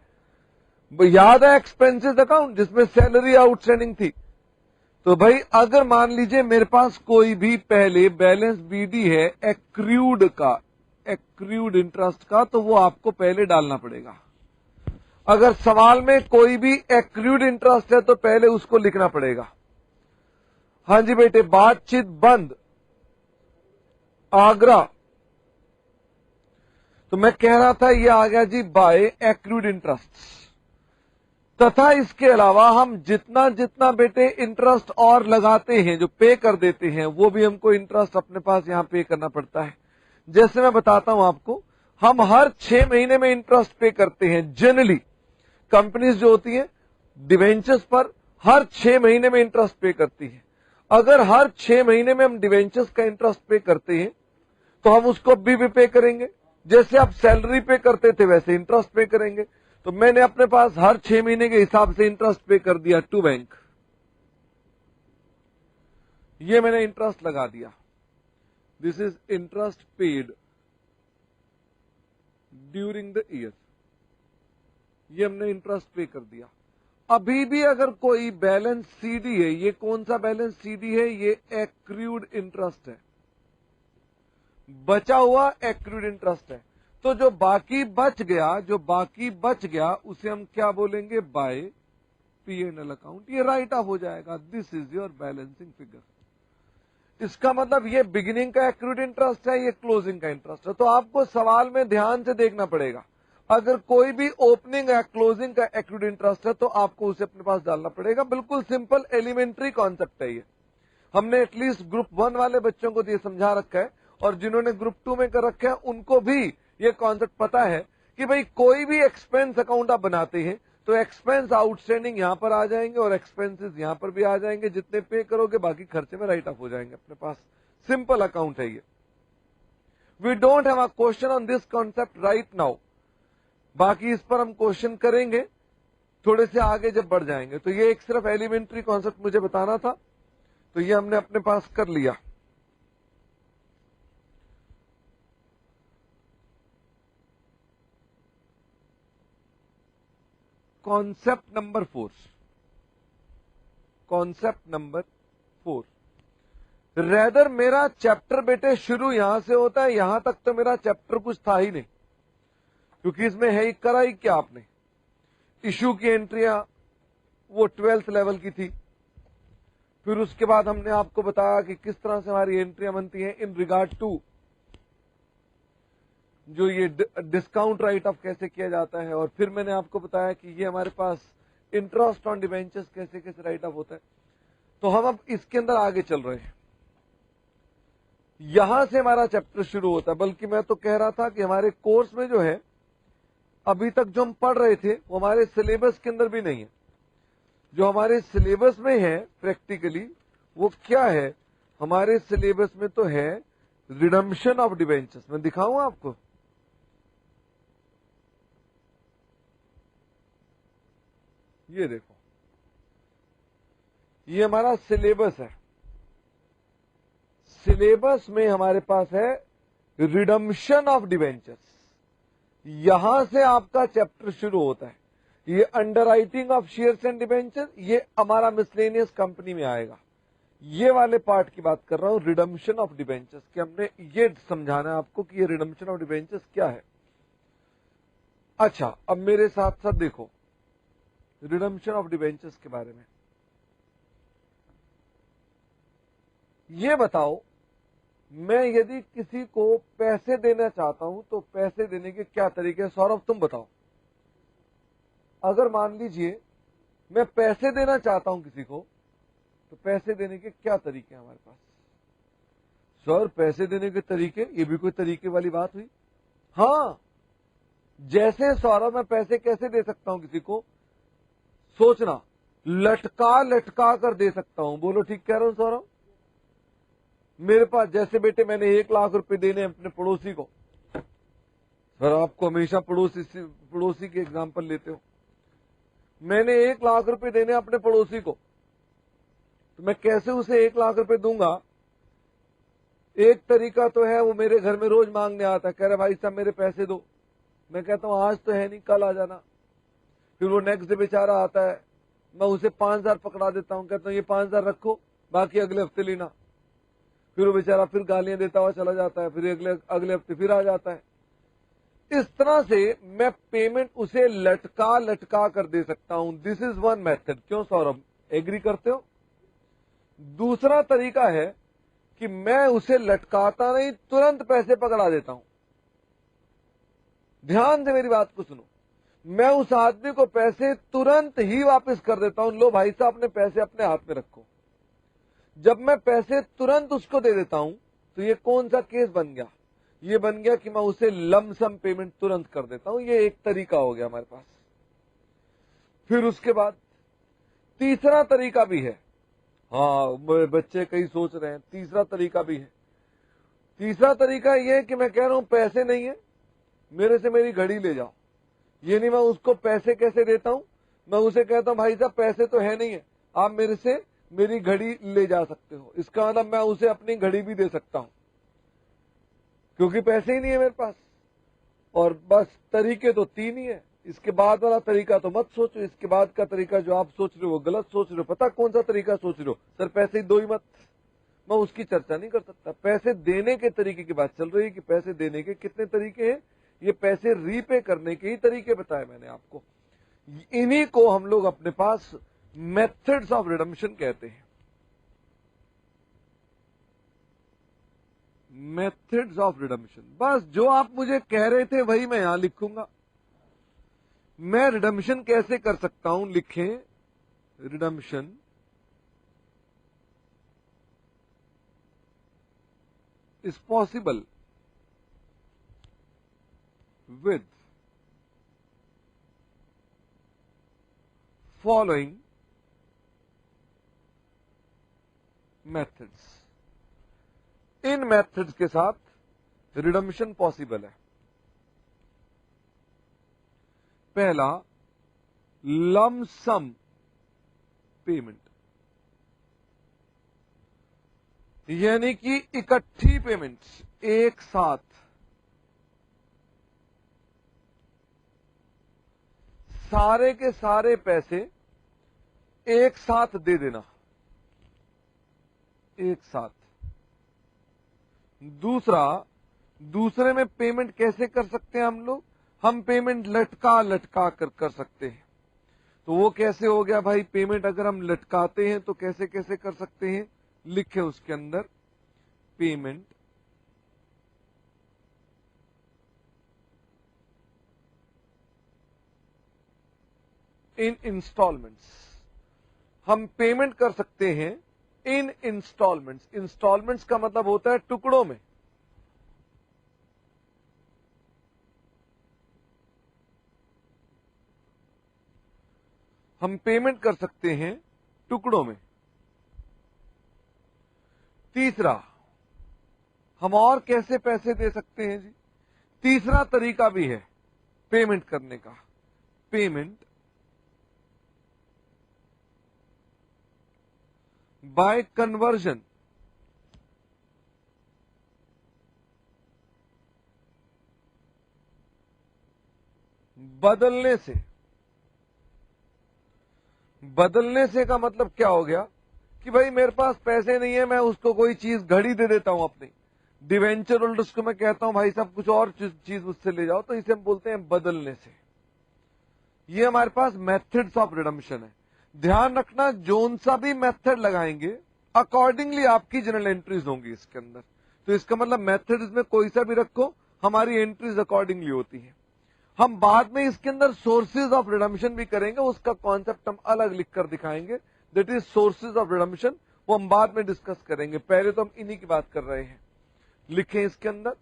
याद है एक्सपेंसेस अकाउंट जिसमें सैलरी आउटस्टैंडिंग थी? तो भाई अगर मान लीजिए मेरे पास कोई भी पहले बैलेंस बीडी है एक्रूड का, एक्रूड इंटरेस्ट का, तो वो आपको पहले डालना पड़ेगा। अगर सवाल में कोई भी एक्रूड इंटरेस्ट है तो पहले उसको लिखना पड़ेगा। हाँ जी बेटे, बातचीत बंद। आगरा। तो मैं कह रहा था ये आ गया जी बाय एक्रूड इंटरेस्ट। तथा इसके अलावा हम जितना जितना बेटे इंटरेस्ट और लगाते हैं, जो पे कर देते हैं, वो भी हमको इंटरेस्ट अपने पास यहां पे करना पड़ता है। जैसे मैं बताता हूं आपको, हम हर 6 महीने में इंटरेस्ट पे करते हैं। जनरली कंपनीज जो होती है डिवेंचर्स पर हर 6 महीने में इंटरेस्ट पे करती है। अगर हर 6 महीने में हम डिवेंचर्स का इंटरेस्ट पे करते हैं तो हम उसको अभी भी पे करेंगे। जैसे आप सैलरी पे करते थे वैसे इंटरेस्ट पे करेंगे। तो मैंने अपने पास हर 6 महीने के हिसाब से इंटरेस्ट पे कर दिया टू बैंक। ये मैंने इंटरेस्ट लगा दिया। This is interest paid during the year. ये हमने इंटरेस्ट पे कर दिया। अभी भी अगर कोई बैलेंस सीडी है, ये कौन सा बैलेंस सीडी है? ये एक्रूड इंटरेस्ट है, बचा हुआ एक्रूड इंटरेस्ट है। तो जो बाकी बच गया उसे हम क्या बोलेंगे? By P&L account. ये राइट ऑफ हो जाएगा। This is your balancing figure. इसका मतलब ये बिगिनिंग का एक्रूड इंटरेस्ट है, ये क्लोजिंग का इंटरेस्ट है। तो आपको सवाल में ध्यान से देखना पड़ेगा। अगर कोई भी ओपनिंग या क्लोजिंग का एक्रूड इंटरेस्ट है तो आपको उसे अपने पास डालना पड़ेगा। बिल्कुल सिंपल एलिमेंट्री कॉन्सेप्ट है ये। हमने एटलीस्ट ग्रुप 1 वाले बच्चों को ये समझा रखा है, और जिन्होंने ग्रुप 2 में कर रखा है उनको भी ये कॉन्सेप्ट पता है कि भाई कोई भी एक्सपेंस अकाउंट आप बनाते हैं तो एक्सपेंस आउटस्टैंडिंग यहां पर आ जाएंगे और एक्सपेंसेस यहां पर भी आ जाएंगे। जितने पे करोगे बाकी खर्चे में राइट ऑफ हो जाएंगे अपने पास। सिंपल अकाउंट है ये। We don't have a question on this concept right now. बाकी इस पर हम क्वेश्चन करेंगे थोड़े से आगे जब बढ़ जाएंगे। तो ये एक सिर्फ एलिमेंट्री कॉन्सेप्ट मुझे बताना था, तो ये हमने अपने पास कर लिया। Concept number 4। Concept number 4। Rather मेरा चैप्टर बेटे शुरू यहां से होता है, यहां तक तो मेरा चैप्टर कुछ था ही नहीं, क्योंकि इसमें है ही करा ही क्या आपने। इशू की एंट्रियां वो 12th लेवल की थी। फिर उसके बाद हमने आपको बताया कि किस तरह से हमारी एंट्रियां बनती हैं इन रिगार्ड टू जो ये डिस्काउंट राइट ऑफ कैसे किया जाता है। और फिर मैंने आपको बताया कि ये हमारे पास इंटरेस्ट ऑन डिवेंचर्स कैसे कैसे राइट ऑफ होता है। तो हम अब इसके अंदर आगे चल रहे हैं। यहां से हमारा चैप्टर शुरू होता है। बल्कि मैं तो कह रहा था कि हमारे कोर्स में जो है अभी तक जो हम पढ़ रहे थे वो हमारे सिलेबस के अंदर भी नहीं है। जो हमारे सिलेबस में है प्रैक्टिकली वो क्या है? हमारे सिलेबस में तो है रिडम्पशन ऑफ डिवेंचर्स। मैं दिखाऊं आपको। ये देखो, ये हमारा सिलेबस है। सिलेबस में हमारे पास है रिडम्पशन ऑफ डिवेंचर्स। यहां से आपका चैप्टर शुरू होता है। ये underwriting of shares and debenture, ये हमारा मिसलेनियस कंपनी में आएगा। ये वाले पार्ट की बात कर रहा हूं, रिडम्पशन ऑफ डिवेंचर्स कि हमने ये समझाना है आपको कि ये रिडम्पशन ऑफ डिवेंचर्स क्या है। अच्छा, अब मेरे साथ साथ देखो रिडम्पशन ऑफ डिवेंचर्स के बारे में। ये बताओ, मैं यदि किसी को पैसे देना चाहता हूं तो पैसे देने के क्या तरीके हैं? सौरभ तुम बताओ। अगर मान लीजिए मैं पैसे देना चाहता हूं किसी को, तो पैसे देने के क्या तरीके हैं हमारे पास? सर पैसे देने के तरीके, ये भी कोई तरीके वाली बात हुई? हां, जैसे सौरभ मैं पैसे कैसे दे सकता हूं किसी को? सोचना, लटका लटका कर दे सकता हूं। बोलो ठीक कह रहा हूं सौरभ? मेरे पास जैसे बेटे मैंने 1 लाख रुपए देने अपने पड़ोसी को। सर आपको हमेशा पड़ोसी के एग्जाम्पल लेते हो। मैंने 1 लाख रुपए देने अपने पड़ोसी को, तो मैं कैसे उसे 1 लाख रुपए दूंगा? एक तरीका तो है, वो मेरे घर में रोज मांगने आता है, कह रहा भाई साहब मेरे पैसे दो। मैं कहता हूं आज तो है नहीं, कल आ जाना। फिर वो नेक्स्ट डे बेचारा आता है, मैं उसे 5,000 पकड़ा देता हूं, कहता हूं ये 5,000 रखो, बाकी अगले हफ्ते लेना। फिर वो बेचारा फिर गालियां देता हुआ चला जाता है, फिर अगले हफ्ते फिर आ जाता है। इस तरह से मैं पेमेंट उसे लटका लटका कर दे सकता हूं। This is one method. क्यों सौरभ, एग्री करते हो? दूसरा तरीका है कि मैं उसे लटकाता नहीं, तुरंत पैसे पकड़ा देता हूं। ध्यान से मेरी बात को सुनो, मैं उस आदमी को पैसे तुरंत ही वापस कर देता हूं। लो भाई साहब, अपने पैसे अपने हाथ में रखो। जब मैं पैसे तुरंत उसको दे देता हूं तो ये कौन सा केस बन गया? ये बन गया कि मैं उसे लमसम पेमेंट तुरंत कर देता हूं। ये एक तरीका हो गया हमारे पास। फिर उसके बाद तीसरा तरीका भी है। हाँ, बच्चे कई सोच रहे हैं तीसरा तरीका भी है। तीसरा तरीका यह है कि मैं कह रहा हूं पैसे नहीं है, मेरे से मेरी घड़ी ले जाओ। ये नहीं मैं उसको पैसे कैसे देता हूं, मैं उसे कहता हूं भाई साहब पैसे तो है नहीं है, आप मेरे से मेरी घड़ी ले जा सकते हो। इसका मतलब मैं उसे अपनी घड़ी भी दे सकता हूं, क्योंकि पैसे ही नहीं है मेरे पास। और बस तरीके तो तीन ही है। इसके बाद वाला तरीका तो मत सोचो। इसके बाद का तरीका जो आप सोच रहे हो वो गलत सोच रहे हो। पता कौन सा तरीका सोच रहे हो? सर पैसे ही दो ही मत, मैं उसकी चर्चा नहीं कर सकता। पैसे देने के तरीके की बात चल रही है कि पैसे देने के कितने तरीके हैं। ये पैसे रीपे करने के ही तरीके बताए मैंने आपको। इन्हीं को हम लोग अपने पास मेथड्स ऑफ रिडम्पशन कहते हैं। मेथड्स ऑफ रिडम्पशन, बस जो आप मुझे कह रहे थे वही मैं यहां लिखूंगा। मैं रिडम्पशन कैसे कर सकता हूं, लिखें redemption is possible with following methods. In methods के साथ रिडम्पशन पॉसिबल है। पहला, लमसम पेमेंट, यानी कि इकट्ठी पेमेंट्स, एक साथ सारे के सारे पैसे एक साथ दे देना, एक साथ। दूसरा, दूसरे में पेमेंट कैसे कर सकते हैं हम लोग? हम पेमेंट लटका लटका कर सकते हैं। तो वो कैसे हो गया भाई? पेमेंट अगर हम लटकाते हैं तो कैसे कैसे कर सकते हैं? लिखे उसके अंदर पेमेंट इन इंस्टॉलमेंट्स। हम पेमेंट कर सकते हैं इन इंस्टॉलमेंट्स। इंस्टॉलमेंट्स का मतलब होता है टुकड़ों में। हम पेमेंट कर सकते हैं टुकड़ों में। तीसरा, हम और कैसे पैसे दे सकते हैं जी? तीसरा तरीका भी है पेमेंट करने का, पेमेंट बाय कन्वर्जन। बदलने से। बदलने से का मतलब क्या हो गया कि भाई मेरे पास पैसे नहीं है, मैं उसको कोई चीज घड़ी दे देता हूं अपनी। डिवेंचर होल्डर्स को मैं कहता हूं भाई साहब कुछ और चीज मुझसे ले जाओ, तो इसे हम बोलते हैं बदलने से। ये हमारे पास मेथड्स ऑफ रिडम्पशन है। ध्यान रखना, जोन सा भी मेथड लगाएंगे अकॉर्डिंगली आपकी जनरल एंट्रीज होंगी इसके अंदर। तो इसका मतलब मेथड्स में कोई सा भी रखो, हमारी एंट्रीज अकॉर्डिंगली होती है। हम बाद में इसके अंदर सोर्सेज ऑफ रिडम्पशन भी करेंगे, उसका कॉन्सेप्ट हम अलग लिखकर दिखाएंगे। That is sources of redemption, वो हम बाद में डिस्कस करेंगे। पहले तो हम इन्हीं की बात कर रहे हैं। लिखें इसके अंदर,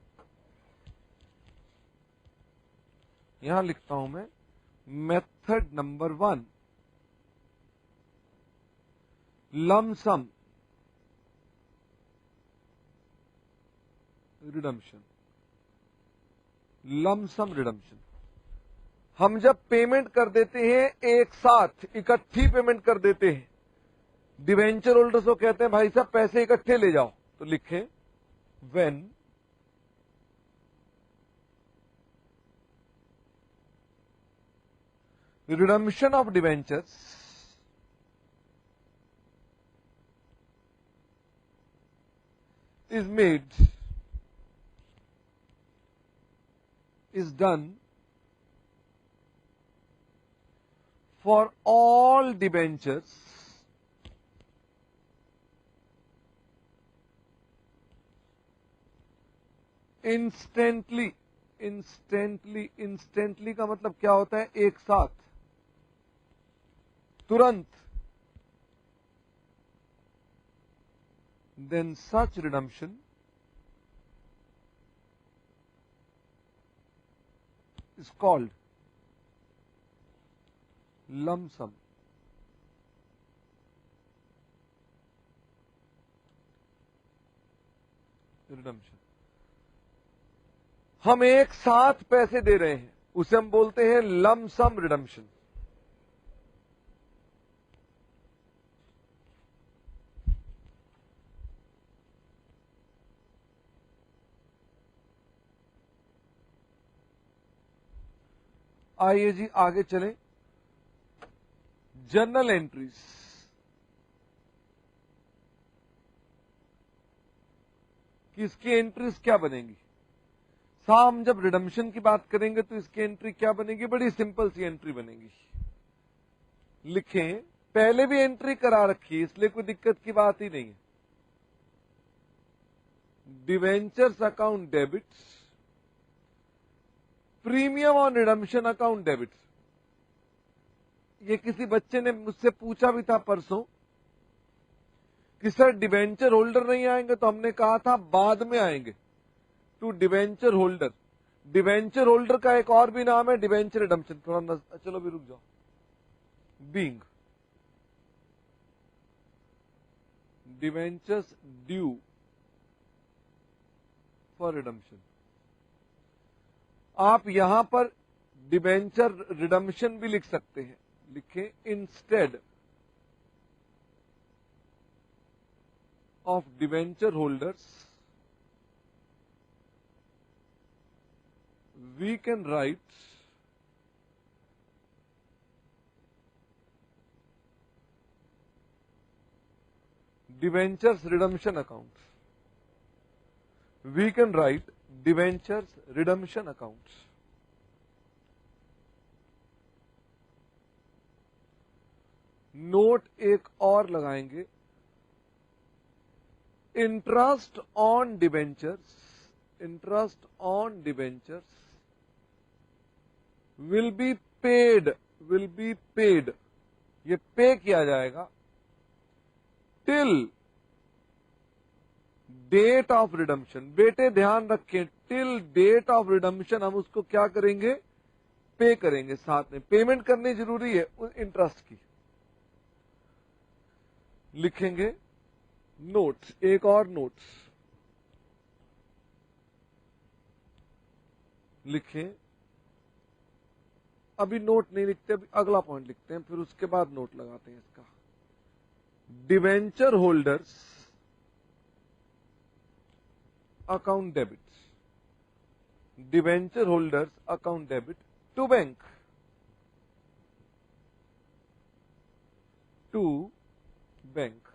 यहां लिखता हूं मैं method number 1, lump sum redemption. Lump sum redemption, हम जब पेमेंट कर देते हैं एक साथ, इकट्ठी पेमेंट कर देते हैं। डिवेंचर होल्डर्स को कहते हैं भाई साहब पैसे इकट्ठे ले जाओ, तो लिखें when redemption of debentures is made, is done for all debentures instantly, instantly, instantly का मतलब क्या होता है? एक साथ, तुरंत। Then such redemption is called lump sum. Redemption, हम एक साथ पैसे दे रहे हैं, उसे हम बोलते हैं लमसम रिडम्पशन। आइए जी आगे चलें। जर्नल एंट्रीज, कि इसकी एंट्रीज क्या बनेंगी? साहब हम जब रिडम्पशन की बात करेंगे तो इसकी एंट्री क्या बनेगी? बड़ी सिंपल सी एंट्री बनेगी। लिखें, पहले भी एंट्री करा रखी है इसलिए कोई दिक्कत की बात ही नहीं है। Debentures account debits, premium on redemption account debits. ये किसी बच्चे ने मुझसे पूछा भी था परसों कि सर डिवेंचर होल्डर नहीं आएंगे, तो हमने कहा था बाद में आएंगे। To debenture holder, debenture holder का एक और भी नाम है डिवेंचर रिडम्पशन। थोड़ा चलो भी रुक जाओ। Being debentures due for redemption. आप यहां पर डिवेंचर रिडम्पशन भी लिख सकते हैं। लिखें, instead of debenture holders we can write debentures redemption account. We can write debentures redemption account. Note एक और लगाएंगे, interest on debentures, interest on debentures will be paid, ये पे किया जाएगा टिल डेट ऑफ रिडम्पशन। बेटे ध्यान रखें, टिल डेट ऑफ रिडम्पशन हम उसको क्या करेंगे? पे करेंगे। साथ में पेमेंट करनी जरूरी है उस इंटरेस्ट की। लिखेंगे नोट्स, एक और नोट्स लिखें। अभी नोट नहीं लिखते, अभी अगला पॉइंट लिखते हैं, फिर उसके बाद नोट लगाते हैं इसका। Debenture holders account debit, debenture holders account debit to bank, to bank.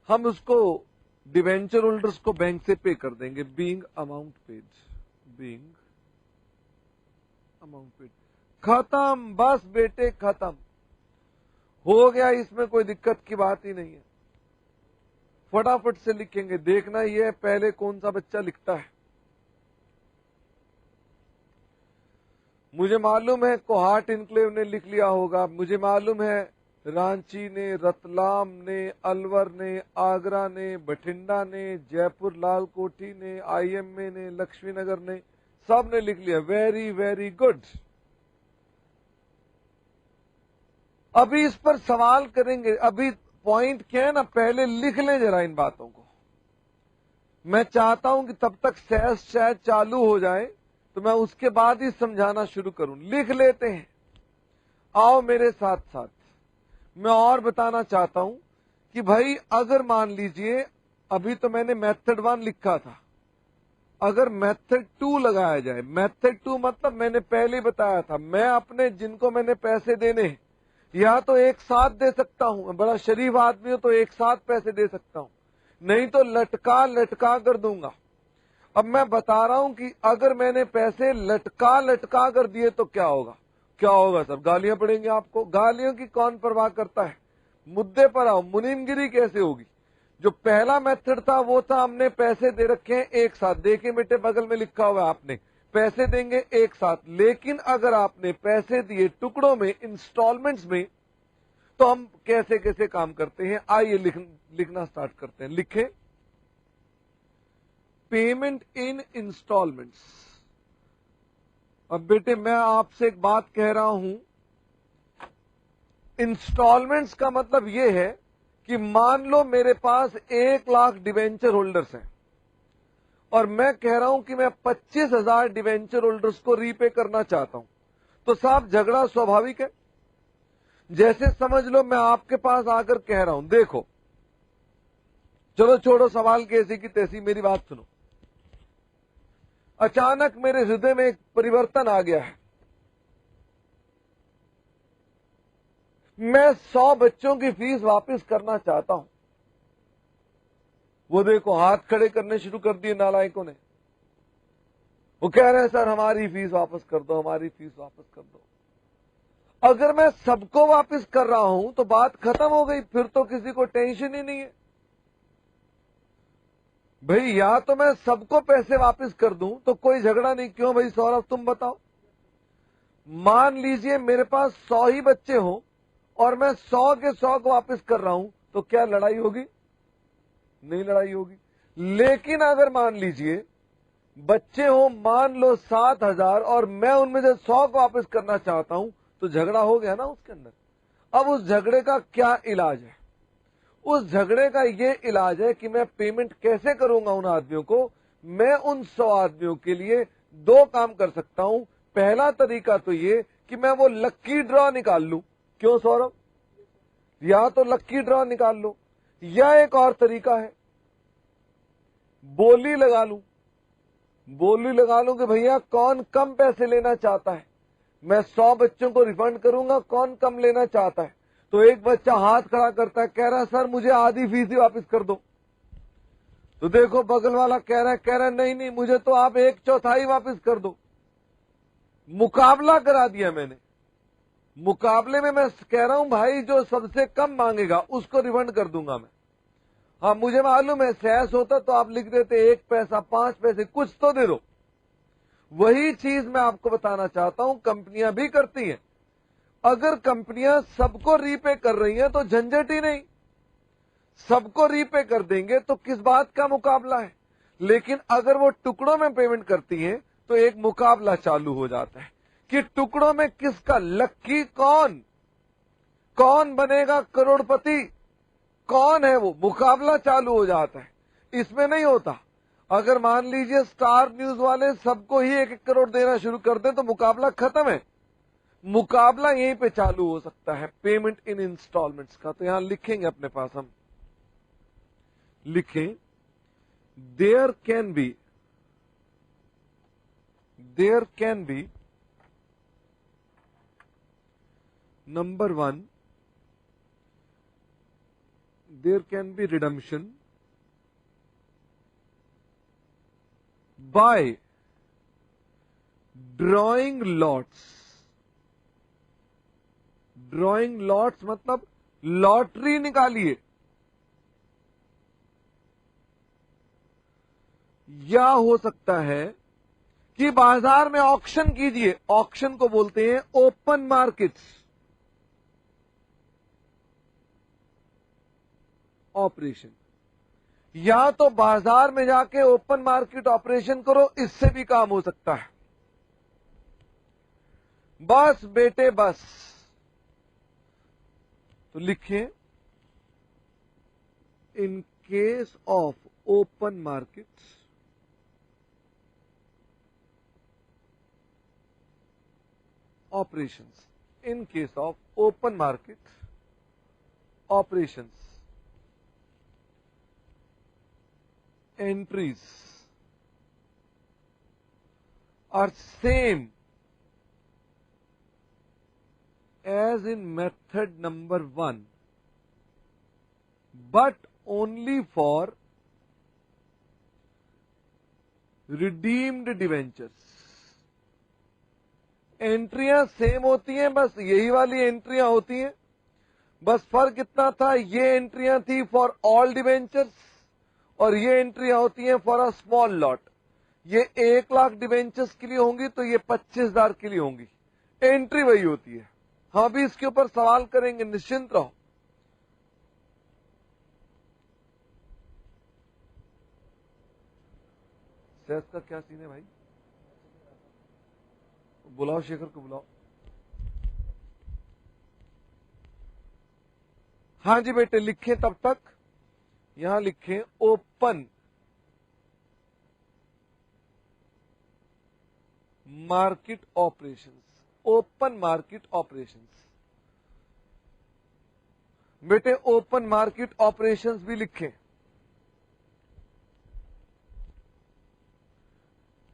हम उसको डिवेंचर होल्डर्स को बैंक से पे कर देंगे। Being amount paid, being amount paid. खत्म, बस बेटे खत्म हो गया, इसमें कोई दिक्कत की बात ही नहीं है। फटाफट से लिखेंगे, देखना ये है पहले कौन सा बच्चा लिखता है। मुझे मालूम है कोहाट इनक्लेव ने लिख लिया होगा, मुझे मालूम है रांची ने, रतलाम ने, अलवर ने, आगरा ने, बठिंडा ने, जयपुर लाल कोठी ने, आईएमए ने, लक्ष्मीनगर ने, सब ने लिख लिया। Very very good. अभी इस पर सवाल करेंगे। अभी पॉइंट क्या है ना, पहले लिख लें जरा इन बातों को। मैं चाहता हूं कि तब तक सेस शायद चालू हो जाए तो मैं उसके बाद ही समझाना शुरू करूं। लिख लेते हैं, आओ मेरे साथ साथ। मैं और बताना चाहता हूं कि भाई अगर मान लीजिए अभी तो मैंने मेथड 1 लिखा था, अगर मेथड 2 लगाया जाए, मेथड 2 मतलब मैंने पहले बताया था, मैं अपने जिनको मैंने पैसे देने हैं या तो एक साथ दे सकता हूं, मैं बड़ा शरीफ आदमी हूं तो एक साथ पैसे दे सकता हूं, नहीं तो लटका लटका कर दूंगा। अब मैं बता रहा हूं कि अगर मैंने पैसे लटका लटका कर दिए तो क्या होगा? क्या होगा सब? गालियां पड़ेंगी आपको। गालियों की कौन परवाह करता है? मुद्दे पर आओ, मुनीमगिरी कैसे होगी? जो पहला मेथड था वो था हमने पैसे दे रखे हैं एक साथ, देखिए बेटे बगल में लिखा हुआ है आपने पैसे देंगे एक साथ। लेकिन अगर आपने पैसे दिए टुकड़ों में, इंस्टॉलमेंट्स में, तो हम कैसे कैसे काम करते हैं, आइए लिखना स्टार्ट करते हैं। लिखें पेमेंट इन इंस्टॉलमेंट्स। अब बेटे मैं आपसे एक बात कह रहा हूं, इंस्टॉलमेंट्स का मतलब यह है कि मान लो मेरे पास 1,00,000 डिवेंचर होल्डर्स हैं और मैं कह रहा हूं कि मैं 25,000 डिवेंचर होल्डर्स को रीपे करना चाहता हूं, तो साहब झगड़ा स्वाभाविक है। जैसे समझ लो मैं आपके पास आकर कह रहा हूं, देखो चलो छोड़ो सवाल कैसी की तैसी, मेरी बात सुनो। अचानक मेरे हृदय में एक परिवर्तन आ गया है, मैं 100 बच्चों की फीस वापस करना चाहता हूं। वो देखो हाथ खड़े करने शुरू कर दिए नालायकों ने, वो कह रहे हैं सर हमारी फीस वापस कर दो, हमारी फीस वापस कर दो। अगर मैं सबको वापस कर रहा हूं तो बात खत्म हो गई, फिर तो किसी को टेंशन ही नहीं है भाई, या तो मैं सबको पैसे वापस कर दूं तो कोई झगड़ा नहीं। क्यों भाई सौरभ तुम बताओ, मान लीजिए मेरे पास 100 ही बच्चे हो और मैं 100 के 100 को वापस कर रहा हूं, तो क्या लड़ाई होगी? नहीं लड़ाई होगी। लेकिन अगर मान लीजिए बच्चे हो मान लो 7,000 और मैं उनमें से 100 को वापस करना चाहता हूं, तो झगड़ा हो गया ना उसके अंदर। अब उस झगड़े का क्या इलाज है? उस झगड़े का यह इलाज है कि मैं पेमेंट कैसे करूंगा उन आदमियों को। मैं उन 100 आदमियों के लिए 2 काम कर सकता हूं। पहला तरीका तो ये कि मैं वो लक्की ड्रॉ निकाल लूं। क्यों सौरभ? या तो लक्की ड्रॉ निकाल लो, या एक और तरीका है बोली लगा लूं। बोली लगा लूं कि भैया कौन कम पैसे लेना चाहता है, मैं 100 बच्चों को रिफंड करूंगा, कौन कम लेना चाहता है। तो एक बच्चा हाथ खड़ा करता है, कह रहा है सर मुझे आधी फीस ही वापस कर दो। तो देखो बगल वाला कह रहा है नहीं नहीं मुझे तो आप 1/4 वापस कर दो। मुकाबला करा दिया मैंने। मुकाबले में मैं कह रहा हूं भाई जो सबसे कम मांगेगा उसको रिफंड कर दूंगा मैं। हाँ मुझे मालूम है सहस होता तो आप लिख देते 1 पैसा 5 पैसे कुछ तो दे दो। वही चीज मैं आपको बताना चाहता हूं कंपनियां भी करती हैं। अगर कंपनियां सबको रीपे कर रही हैं तो झंझट ही नहीं, सबको रीपे कर देंगे तो किस बात का मुकाबला है। लेकिन अगर वो टुकड़ों में पेमेंट करती हैं तो एक मुकाबला चालू हो जाता है कि टुकड़ों में किसका लक्की, कौन बनेगा करोड़पति, कौन है वो, मुकाबला चालू हो जाता है। इसमें नहीं होता। अगर मान लीजिए स्टार न्यूज वाले सबको ही 1-1 करोड़ देना शुरू कर दें तो मुकाबला खत्म है। मुकाबला यहीं पे चालू हो सकता है पेमेंट इन इंस्टॉलमेंट्स का। तो यहां लिखेंगे अपने पास, हम लिखें there can be number 1, there can be redemption by drawing lots। Drawing lots मतलब लॉटरी निकालिए, या हो सकता है कि बाजार में ऑक्शन कीजिए। ऑक्शन को बोलते हैं ओपन मार्केट्स ऑपरेशन। या तो बाजार में जाके ओपन मार्केट ऑपरेशन करो, इससे भी काम हो सकता है। बस बेटे बस। तो लिखिए in case of open markets operations, in case of open market operations entries are same as in method number 1 but only for redeemed debentures। एंट्रियां सेम होती हैं, बस यही वाली एंट्रियां होती हैं, बस फर्क इतना था, ये एंट्रियां थी फॉर ऑल डिवेंचर्स और ये एंट्रियां होती हैं फॉर अ स्मॉल लॉट। ये 1,00,000 डिवेंचर्स के लिए होंगी तो ये 25,000 के लिए होंगी। एंट्री वही होती है। हम भी इसके ऊपर सवाल करेंगे, निश्चिंत रहो। सेस का क्या सीन है भाई? बुलाओ शेखर को बुलाओ। हाँ जी बेटे, लिखें तब तक। यहां लिखें open market operations. Open market operations बेटे, ओपन मार्केट ऑपरेशंस भी लिखें।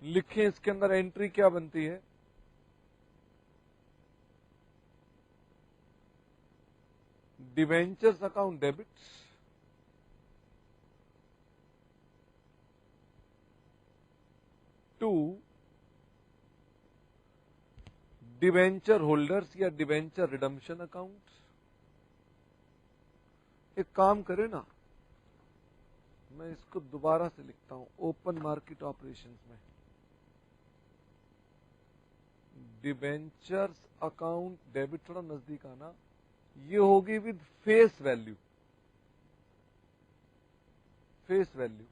लिखें, इसके अंदर एंट्री क्या बनती है? Debentures account debits to debenture holders या डिवेंचर रिडम्पशन अकाउंट। एक काम करें ना, मैं इसको दोबारा से लिखता हूं। ओपन मार्केट ऑपरेशंस में डिवेंचर्स अकाउंट डेबिट, थोड़ा नजदीक आना, ये होगी with face value. Face value.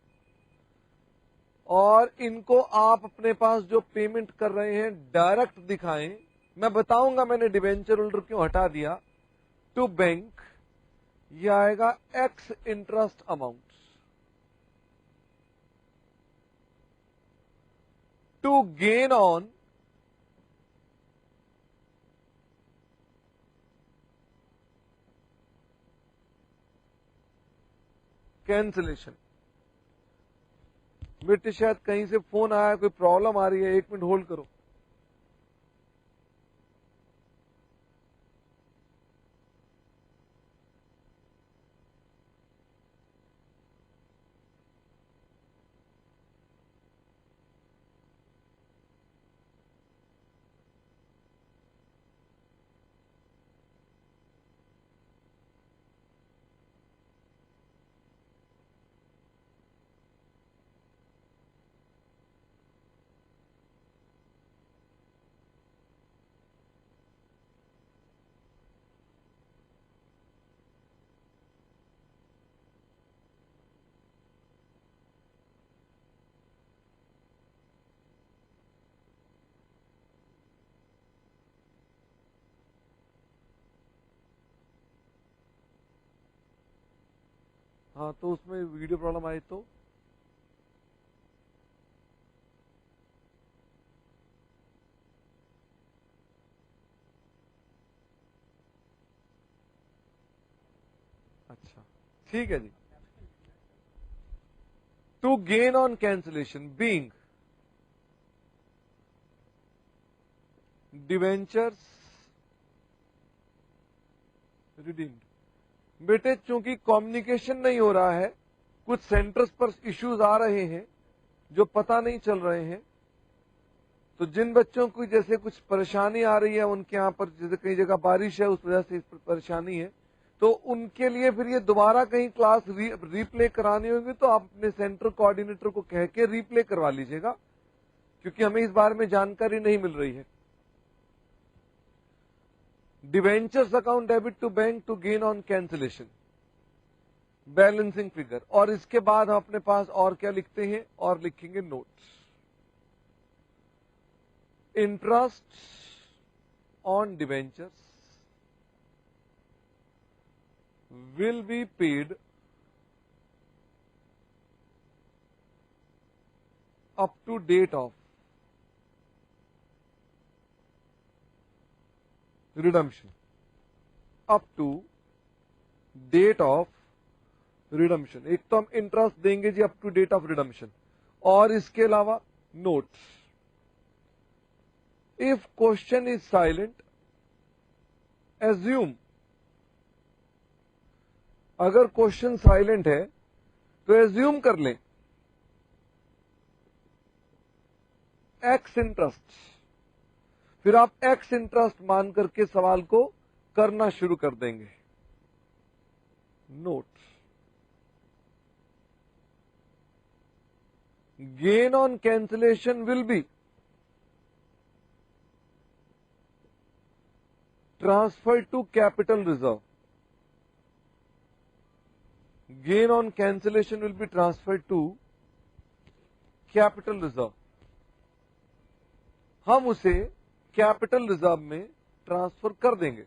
और इनको आप अपने पास जो पेमेंट कर रहे हैं डायरेक्ट दिखाएं। मैं बताऊंगा मैंने डिवेंचर होल्डर क्यों हटा दिया। टू बैंक, ये आएगा x interest amount. To gain on cancellation. बेटे शायद कहीं से फोन आया, कोई प्रॉब्लम आ रही है, 1 मिनट होल्ड करो। हाँ, तो उसमें वीडियो प्रॉब्लम आई तो अच्छा, ठीक है जी। To gain on cancellation being debentures redeemed. बेटे चूंकि कम्युनिकेशन नहीं हो रहा है, कुछ सेंटर्स पर इश्यूज आ रहे हैं जो पता नहीं चल रहे हैं, तो जिन बच्चों को जैसे कुछ परेशानी आ रही है, उनके यहां पर जैसे कई जगह बारिश है, उस वजह से इस पर परेशानी है, तो उनके लिए फिर ये दोबारा कहीं क्लास रीप्ले करानी होगी, तो आप अपने सेंटर कोऑर्डिनेटर को कह के रीप्ले करवा लीजिएगा, क्योंकि हमें इस बारे में जानकारी नहीं मिल रही है। Debentures account debit to bank to gain on cancellation, balancing figure. और इसके बाद हम अपने पास और क्या लिखते हैं, और लिखेंगे notes. Interest on debentures will be paid up to date of redemption. Up to date of redemption। एक तो हम इंटरेस्ट देंगे जी up to date of redemption, और इसके अलावा notes. If question is silent assume, अगर क्वेश्चन साइलेंट है तो एज्यूम कर लें एक्स इंटरेस्ट, फिर आप एक्स इंटरेस्ट मान करके सवाल को करना शुरू कर देंगे। note. Gain on cancellation will be transferred to capital reserve. Gain on cancellation will be transferred to capital reserve. हम उसे कैपिटल रिजर्व में ट्रांसफर कर देंगे।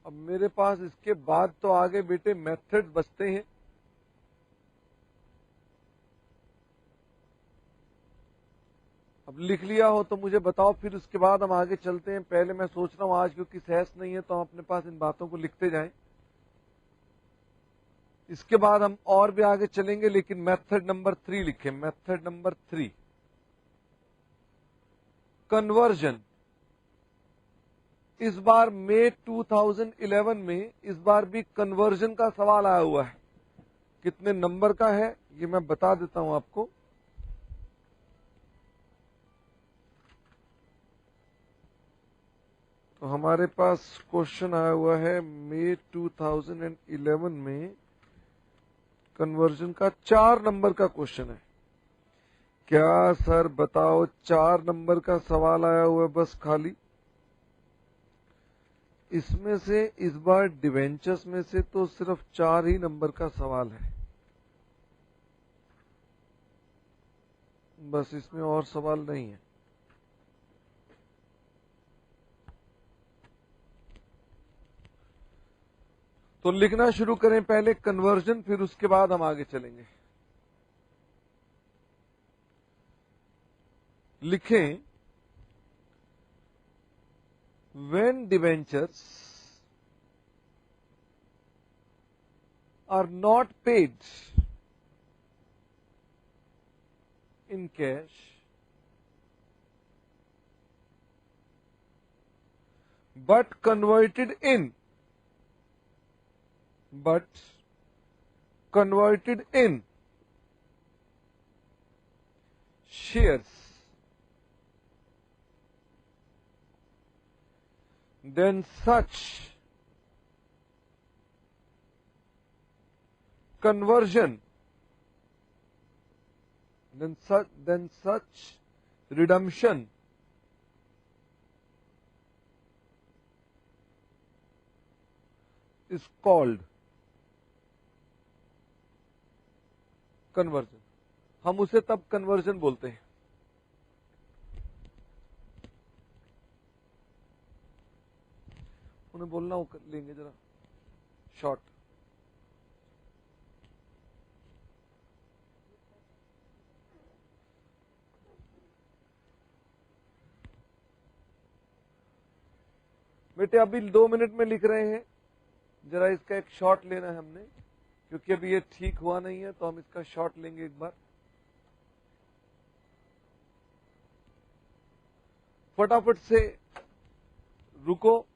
अब मेरे पास इसके बाद तो आगे बेटे मेथड्स बचते हैं। अब लिख लिया हो तो मुझे बताओ, फिर उसके बाद हम आगे चलते हैं। पहले मैं सोच रहा हूं आज क्योंकि सहस नहीं है तो हम अपने पास इन बातों को लिखते जाएं। इसके बाद हम और भी आगे चलेंगे, लेकिन मेथड नंबर 3 लिखें। Method number 3 conversion. इस बार मई 2011 में इस बार भी कन्वर्जन का सवाल आया हुआ है। कितने नंबर का है ये मैं बता देता हूं आपको। तो हमारे पास क्वेश्चन आया हुआ है मई 2011 में कन्वर्जन का 4 नंबर का क्वेश्चन है। क्या सर बताओ, 4 नंबर का सवाल आया हुआ है बस खाली। इसमें से इस बार डिवेंचर्स में से तो सिर्फ 4 ही नंबर का सवाल है, बस इसमें और सवाल नहीं है। तो लिखना शुरू करें पहले कन्वर्जन, फिर उसके बाद हम आगे चलेंगे। लिखें when debentures are not paid in cash but converted in shares, then such conversion, then such redemption is called conversion. हम उसे तब कन्वर्जन बोलते हैं। उन्हें बोलना वो कर लेंगे जरा शॉर्ट। बेटे अभी 2 मिनट में लिख रहे हैं, जरा इसका एक शॉट लेना है हमने, क्योंकि अभी ये ठीक हुआ नहीं है तो हम इसका शॉट लेंगे एक बार। फटाफट से रुको।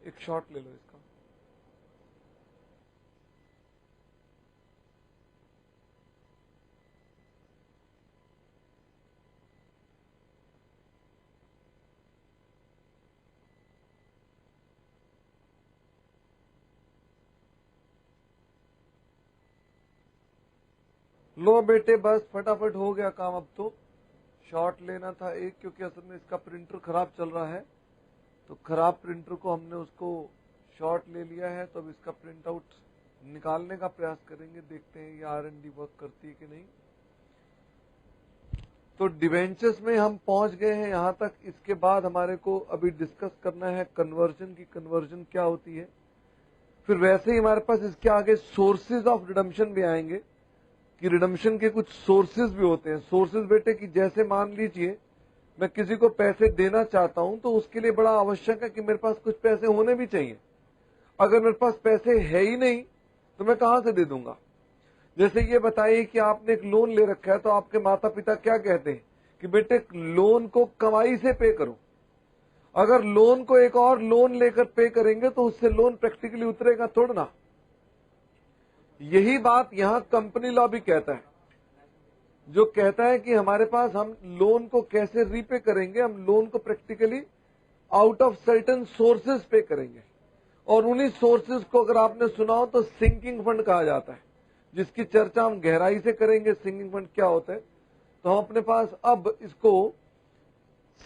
एक शॉट ले लो इसका। लो बेटे बस फटाफट हो गया काम। अब तो शॉट लेना था एक, क्योंकि असल में इसका प्रिंटर खराब चल रहा है, तो खराब प्रिंटर को हमने उसको शॉट ले लिया है। तो अब इसका प्रिंट आउट निकालने का प्रयास करेंगे, देखते हैं ये R&D वर्क करती है कि नहीं। तो डिवेंचर्स में हम पहुंच गए हैं यहां तक। इसके बाद हमारे को अभी डिस्कस करना है कन्वर्जन की, कन्वर्जन क्या होती है। फिर वैसे ही हमारे पास इसके आगे सोर्सेज ऑफ रिडम्पशन भी आएंगे कि रिडम्पशन के कुछ सोर्सेज भी होते हैं। सोर्सेज बेटे कि जैसे मान लीजिए मैं किसी को पैसे देना चाहता हूं तो उसके लिए बड़ा आवश्यक है कि मेरे पास कुछ पैसे होने भी चाहिए। अगर मेरे पास पैसे है ही नहीं तो मैं कहां से दे दूंगा। जैसे ये बताइए कि आपने एक लोन ले रखा है, तो आपके माता पिता क्या कहते हैं कि बेटे लोन को कमाई से पे करो। अगर लोन को एक और लोन लेकर पे करेंगे तो उससे लोन प्रैक्टिकली उतरेगा थोड़ा ना। यही बात यहां कंपनी लॉ भी कहता है, जो कहता है कि हमारे पास हम लोन को कैसे रीपे करेंगे, हम लोन को practically out of certain sources पे करेंगे। और उन्हीं सोर्सेज को अगर आपने सुना हो तो सिंकिंग फंड कहा जाता है, जिसकी चर्चा हम गहराई से करेंगे। सिंकिंग फंड क्या होता है, तो हम अपने पास अब इसको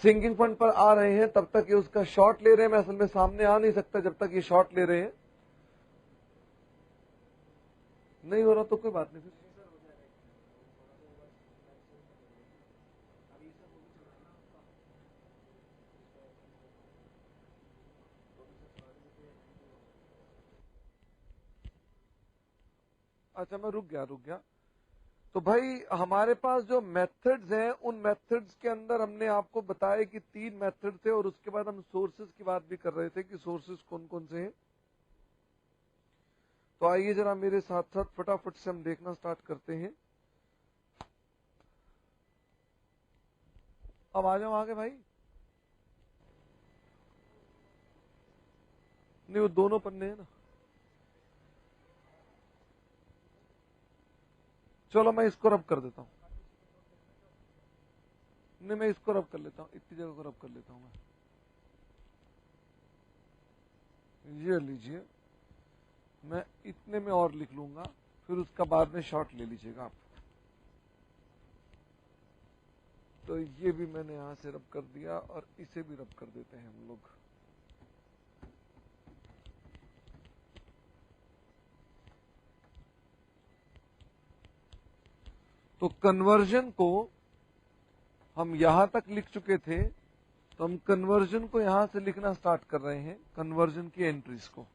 सिंकिंग फंड पर आ रहे हैं, तब तक ये उसका शॉर्ट ले रहे हैं। मैं असल में सामने आ नहीं सकता जब तक ये शॉर्ट ले रहे हैं। नहीं हो रहा तो कोई बात नहीं फिर। अच्छा मैं रुक गया। तो भाई हमारे पास जो मेथड्स हैं, उन मेथड्स के अंदर हमने आपको बताया कि 3 मेथड थे, और उसके बाद हम सोर्सेज की बात भी कर रहे थे कि सोर्सेज कौन कौन से हैं। तो आइए जरा मेरे साथ साथ फटाफट से हम देखना स्टार्ट करते हैं। अब आ जाओ आगे भाई। नहीं वो दोनों पन्ने हैं ना। चलो मैं इसको रब कर देता हूं। नहीं मैं इसको रब कर लेता हूं, इतनी जगह को रब कर लेता हूं मैं। ये लीजिए, मैं इतने में और लिख लूंगा, फिर उसका बाद में शॉर्ट ले लीजिएगा आप। तो ये भी मैंने यहां से रब कर दिया, और इसे भी रब कर देते हैं हम लोग। तो कन्वर्जन को हम यहां तक लिख चुके थे, तो हम कन्वर्जन को यहां से लिखना स्टार्ट कर रहे हैं, कन्वर्जन की एंट्रीज को।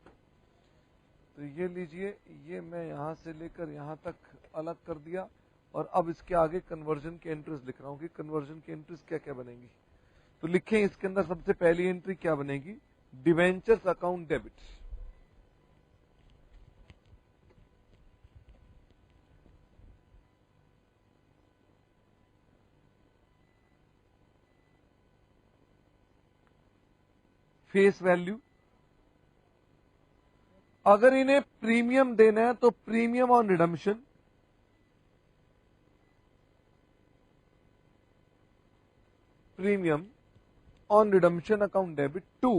तो ये लीजिए, ये मैं यहां से लेकर यहां तक अलग कर दिया, और अब इसके आगे कन्वर्जन की एंट्रीज लिख रहा हूं कि कन्वर्जन की एंट्रीज क्या क्या बनेंगी। तो लिखें इसके अंदर सबसे पहली एंट्री क्या बनेगी, debentures account debit. Face value, अगर इन्हें प्रीमियम देना है तो premium on redemption, premium on redemption account debit to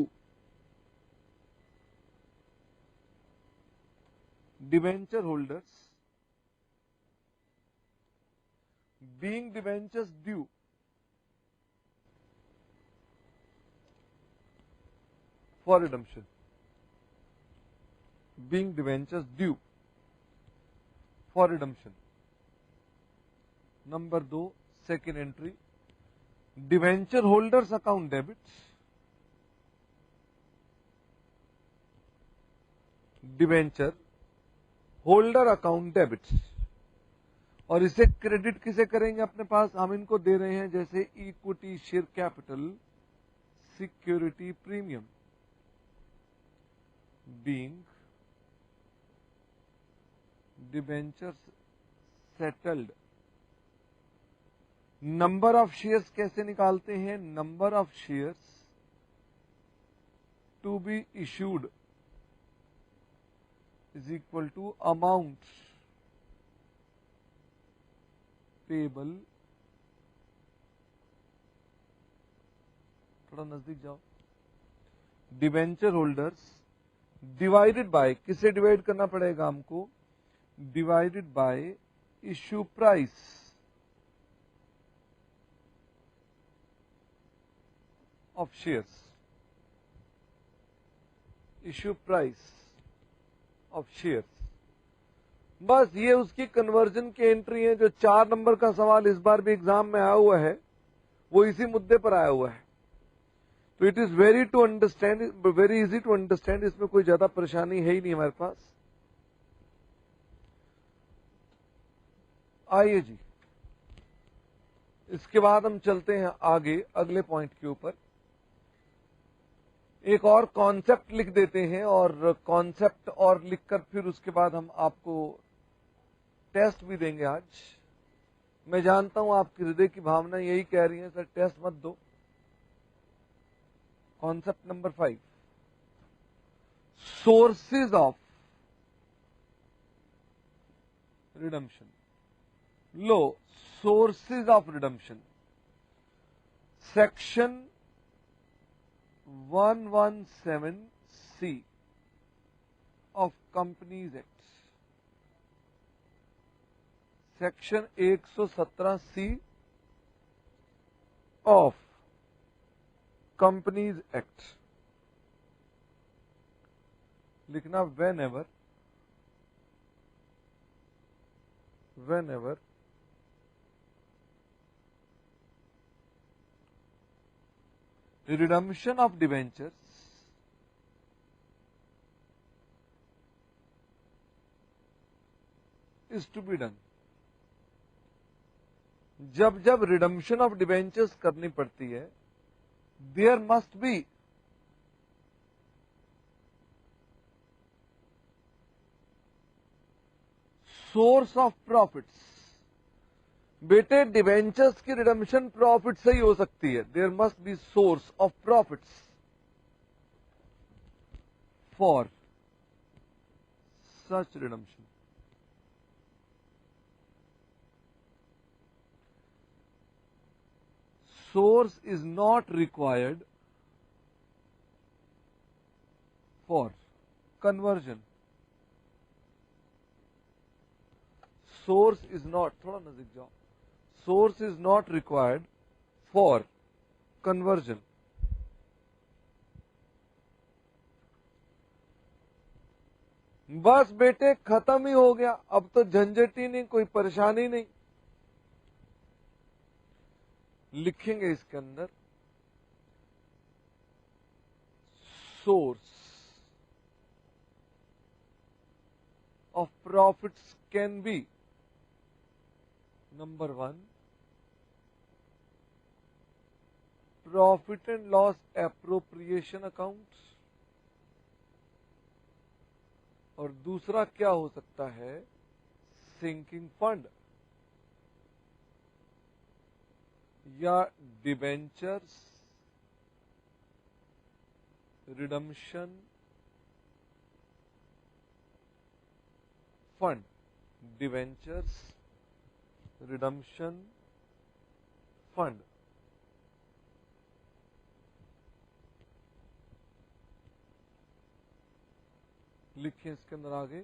debenture holders being debentures due for redemption, being debentures due for redemption. Number 2 second entry, debenture holders account debits, debenture holder account debits. और इसे credit किसे करेंगे, अपने पास हम इनको दे रहे हैं जैसे equity share capital security premium being debentures settled. Number of shares कैसे निकालते हैं, number of shares to be issued is equal to amount payable, थोड़ा नजदीक जाओ, डिबेंचर होल्डर्स डिवाइडेड बाय, किसे डिवाइड करना पड़ेगा हमको, divided by issue price of shares, issue price of shares. बस ये उसकी कन्वर्जन की एंट्री है। जो 4 नंबर का सवाल इस बार भी एग्जाम में आया हुआ है, वो इसी मुद्दे पर आया हुआ है। तो it is very to understand, very easy to understand, इसमें कोई ज्यादा परेशानी है ही नहीं हमारे पास। आइए जी, इसके बाद हम चलते हैं आगे अगले पॉइंट के ऊपर। एक और कॉन्सेप्ट लिख देते हैं, और कॉन्सेप्ट और लिखकर फिर उसके बाद हम आपको टेस्ट भी देंगे आज। मैं जानता हूं आपकी हृदय की भावना यही कह रही है, सर टेस्ट मत दो। Concept number 5, sources of redemption. Low, sources of redemption, section 117C of companies act. Section 117C of companies act लिखना, whenever redemption of debentures is to be done, जब जब रिडम्पशन ऑफ डिबेंचर्स करनी पड़ती है, there must be source of profits. बेटे debentures की redemption profit से ही हो सकती है। There must be source of profits for such redemption. Source is not required for conversion. Source is not, थोड़ा नजदीक जाओ, source is not required for conversion. बस बेटे खत्म ही हो गया, अब तो झंझट ही नहीं, कोई परेशानी नहीं। लिखेंगे इसके अंदर, source of profits can be, number 1, profit and loss appropriation account, और दूसरा क्या हो सकता है, सिंकिंग फंड या debentures redemption fund. Debentures redemption fund. लिखिए इसके अंदर आगे,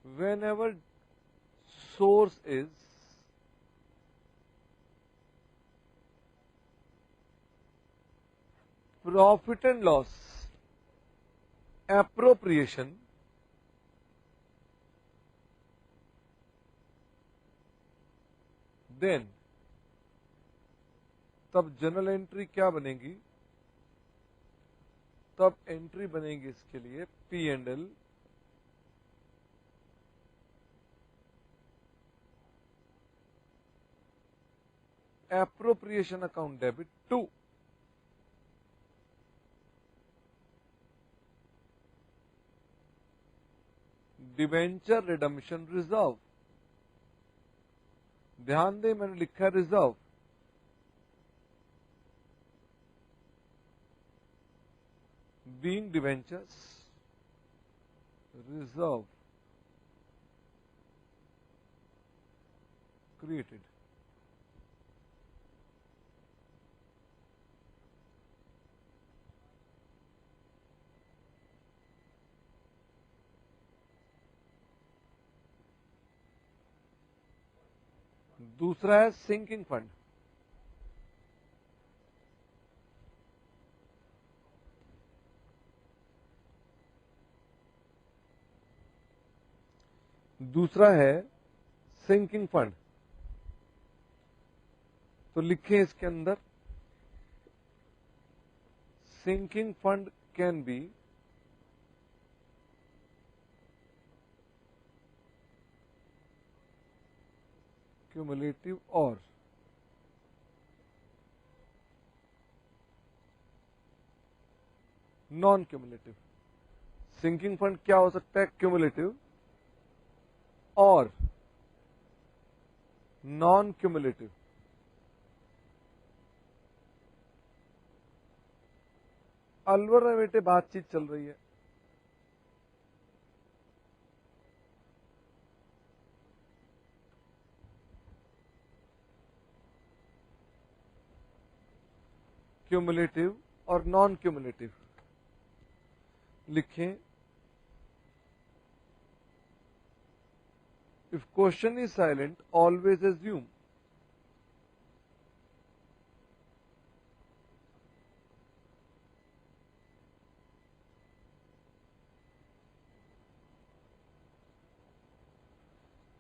whenever source is profit and loss appropriation, then तब जनरल एंट्री क्या बनेगी, तब एंट्री बनेगी इसके लिए P&L appropriation account debit to debenture redemption reserve. ध्यान दें, मैंने लिखा है reserve. Being debentures reserve created. दूसरा है सिंकिंग फंड। दूसरा है सिंकिंग फंड। तो लिखें इसके अंदर, sinking fund can be cumulative और नॉन क्यूमुलेटिव। सिंकिंग फंड क्या हो सकता है, क्यूमुलेटिव और नॉन क्यूमुलेटिव। अलवर में बेटे बातचीत चल रही है। क्यूमुलेटिव और नॉन क्यूमुलेटिव लिखें। If question is silent always assume.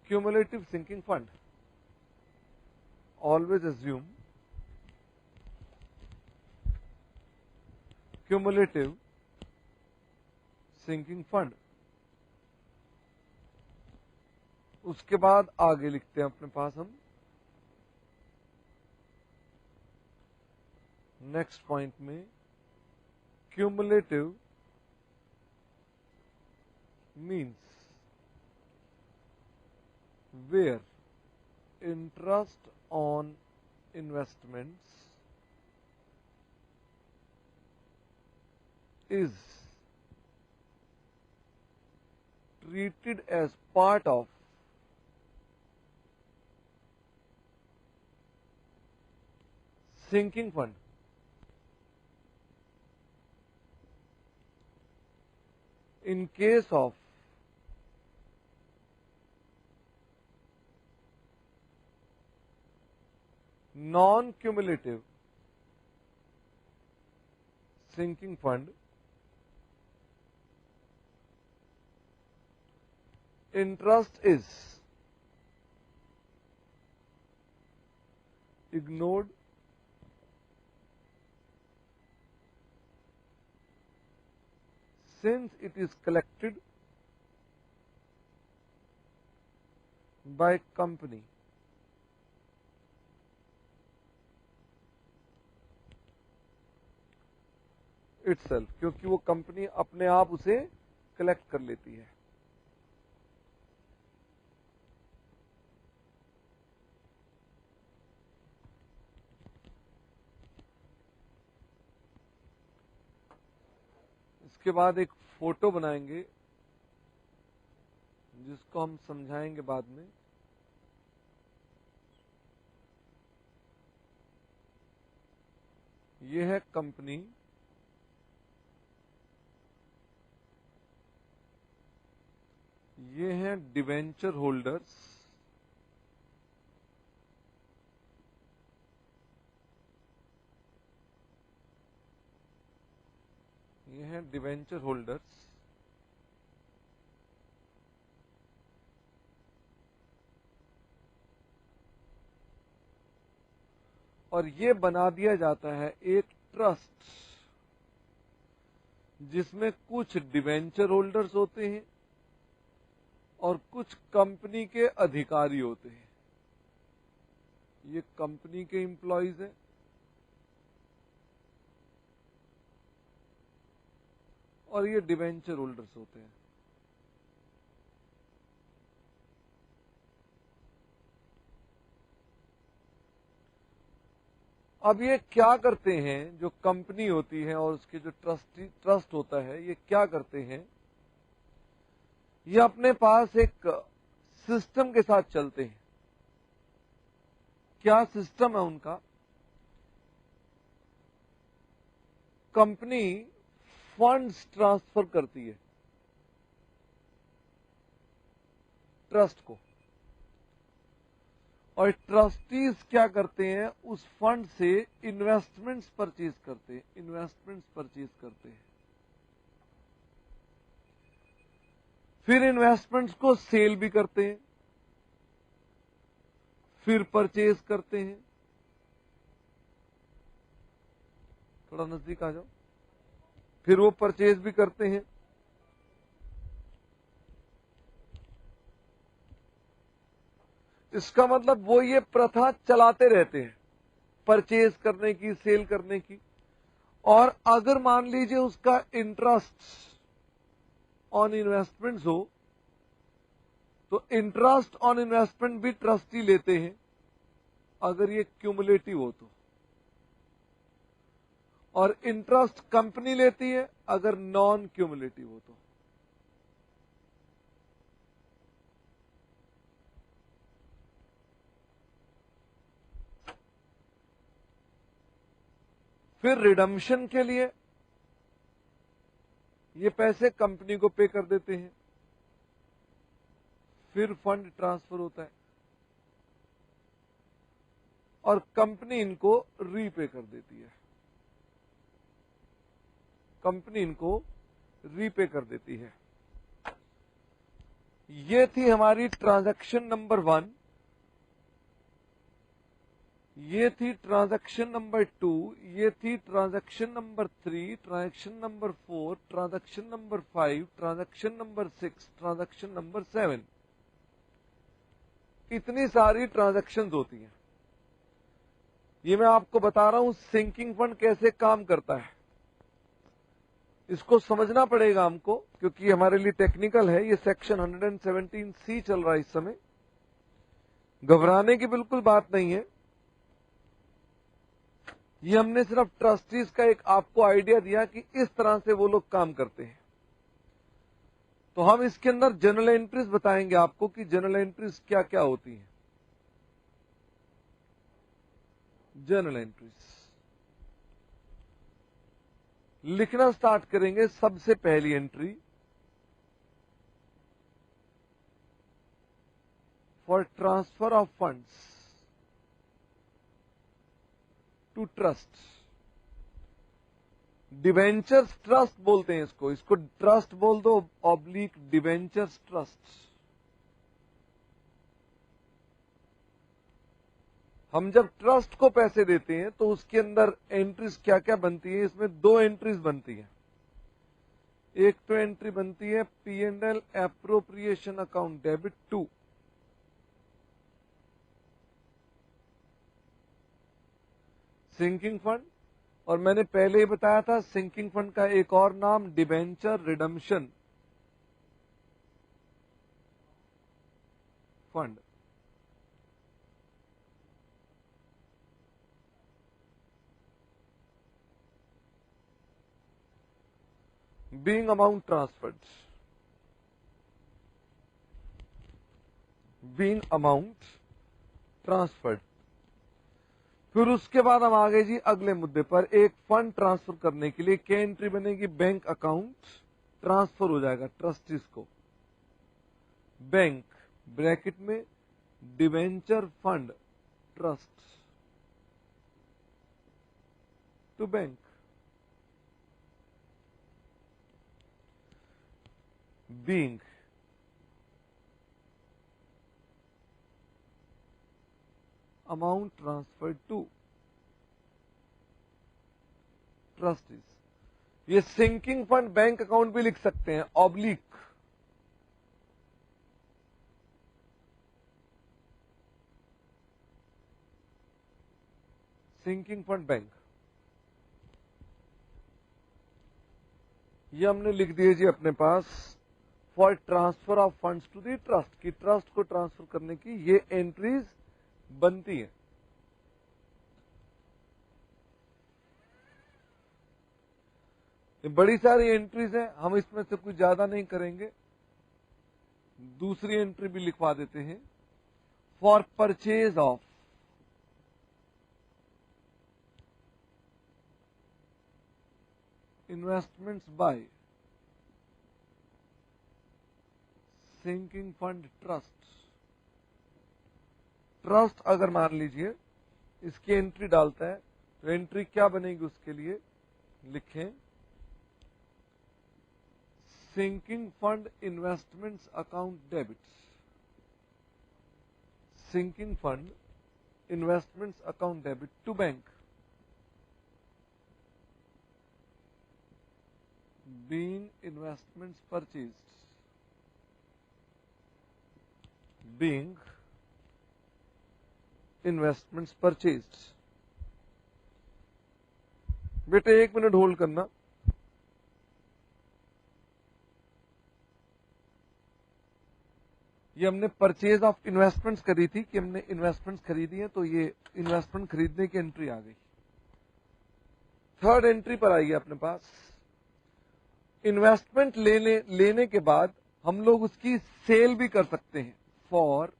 Cumulative sinking fund, always assume cumulative sinking fund। उसके बाद आगे लिखते हैं अपने पास हम नेक्स्ट पॉइंट में cumulative means where interest on investments is treated as part of sinking fund। In case of non-cumulative sinking fund, interest is ignored since it is collected by company itself, क्योंकि वो company अपने आप उसे collect कर लेती है। इसके बाद एक फोटो बनाएंगे जिसको हम समझाएंगे बाद में। ये है कंपनी, ये हैं डिवेंचर होल्डर्स, ये हैं डिवेंचर होल्डर्स, और ये बना दिया जाता है एक ट्रस्ट जिसमें कुछ डिवेंचर होल्डर्स होते हैं और कुछ कंपनी के अधिकारी होते हैं। ये कंपनी के एम्प्लॉइज हैं और ये डिवेंचर होल्डर्स होते हैं। अब ये क्या करते हैं, जो कंपनी होती है और उसके जो ट्रस्ट होता है, ये क्या करते हैं, ये अपने पास एक सिस्टम के साथ चलते हैं। क्या सिस्टम है उनका? कंपनी फंड्स ट्रांसफर करती है ट्रस्ट को, और ट्रस्टीज क्या करते हैं, उस फंड से इन्वेस्टमेंट्स परचेज करते हैं, फिर इन्वेस्टमेंट्स को सेल भी करते हैं, फिर परचेज करते हैं। थोड़ा नजदीक आ जाओ। फिर वो परचेज भी करते हैं, इसका मतलब वो ये प्रथा चलाते रहते हैं परचेज करने की, सेल करने की। और अगर मान लीजिए उसका इंटरेस्ट ऑन इन्वेस्टमेंट्स हो तो इंटरेस्ट ऑन इन्वेस्टमेंट भी ट्रस्टी लेते हैं अगर ये क्यूमुलेटिव हो तो, और इंटरेस्ट कंपनी लेती है अगर नॉन क्यूमुलेटिव हो तो। फिर रिडम्पशन के लिए ये पैसे कंपनी को पे कर देते हैं, फिर फंड ट्रांसफर होता है और कंपनी इनको रीपे कर देती है, कंपनी इनको रीपे कर देती है। ये थी हमारी ट्रांजैक्शन नंबर 1, ये थी ट्रांजैक्शन नंबर 2, ये थी transaction number 3, transaction number 4, transaction number 5, transaction number 6, transaction number 7। इतनी सारी ट्रांजैक्शंस होती हैं। ये मैं आपको बता रहा हूं सिंकिंग फंड कैसे काम करता है, इसको समझना पड़ेगा हमको, क्योंकि हमारे लिए टेक्निकल है। ये सेक्शन 117C चल रहा है इस समय, घबराने की बिल्कुल बात नहीं है। ये हमने सिर्फ ट्रस्टीज का एक आपको आइडिया दिया कि इस तरह से वो लोग काम करते हैं। तो हम इसके अंदर जनरल एंट्रीज बताएंगे आपको कि जनरल एंट्रीज क्या क्या होती हैं। जनरल एंट्रीज लिखना स्टार्ट करेंगे। सबसे पहली entry, for transfer of funds to trust. Debentures trust बोलते हैं इसको, इसको ट्रस्ट बोल दो ऑब्लिक डिवेंचर्स ट्रस्ट। हम जब ट्रस्ट को पैसे देते हैं तो उसके अंदर एंट्रीज क्या क्या बनती है, इसमें 2 एंट्रीज बनती है। एक तो एंट्री बनती है P&L appropriation account debit 2, sinking fund, और मैंने पहले ही बताया था सिंकिंग फंड का एक और नाम debenture redemption fund. Being amount transferred, being amount transferred. फिर उसके बाद हम आ गए जी अगले मुद्दे पर। एक फंड ट्रांसफर करने के लिए क्या एंट्री बनेगी, बैंक अकाउंट ट्रांसफर हो जाएगा ट्रस्टीज को, बैंक ब्रैकेट में debenture fund trust to bank. Being amount transferred to trustees. ये सिंकिंग फंड बैंक अकाउंट भी लिख सकते हैं, ऑब्लिक सिंकिंग फंड बैंक। ये हमने लिख दिए जी अपने पास for transfer of funds to the trust, की ट्रस्ट को ट्रांसफर करने की ये एंट्रीज बनती है। ये बड़ी सारी एंट्रीज हैं, हम इसमें से कुछ ज्यादा नहीं करेंगे। दूसरी एंट्री भी लिखवा देते हैं, for purchase of investments by sinking fund trust. Trust अगर मान लीजिए इसकी एंट्री डालता है तो एंट्री क्या बनेगी, उसके लिए लिखें sinking fund investments account debits, sinking fund investments account debit to bank, being investments purchased, being investments purchased। बेटे 1 मिनट होल्ड करना। ये हमने परचेज ऑफ इन्वेस्टमेंट्स करी थी कि हमने इन्वेस्टमेंट्स खरीदी है, तो ये इन्वेस्टमेंट खरीदने की एंट्री आ गई। थर्ड एंट्री पर आइए अपने पास, इन्वेस्टमेंट लेने के बाद हम लोग उसकी सेल भी कर सकते हैं, फॉर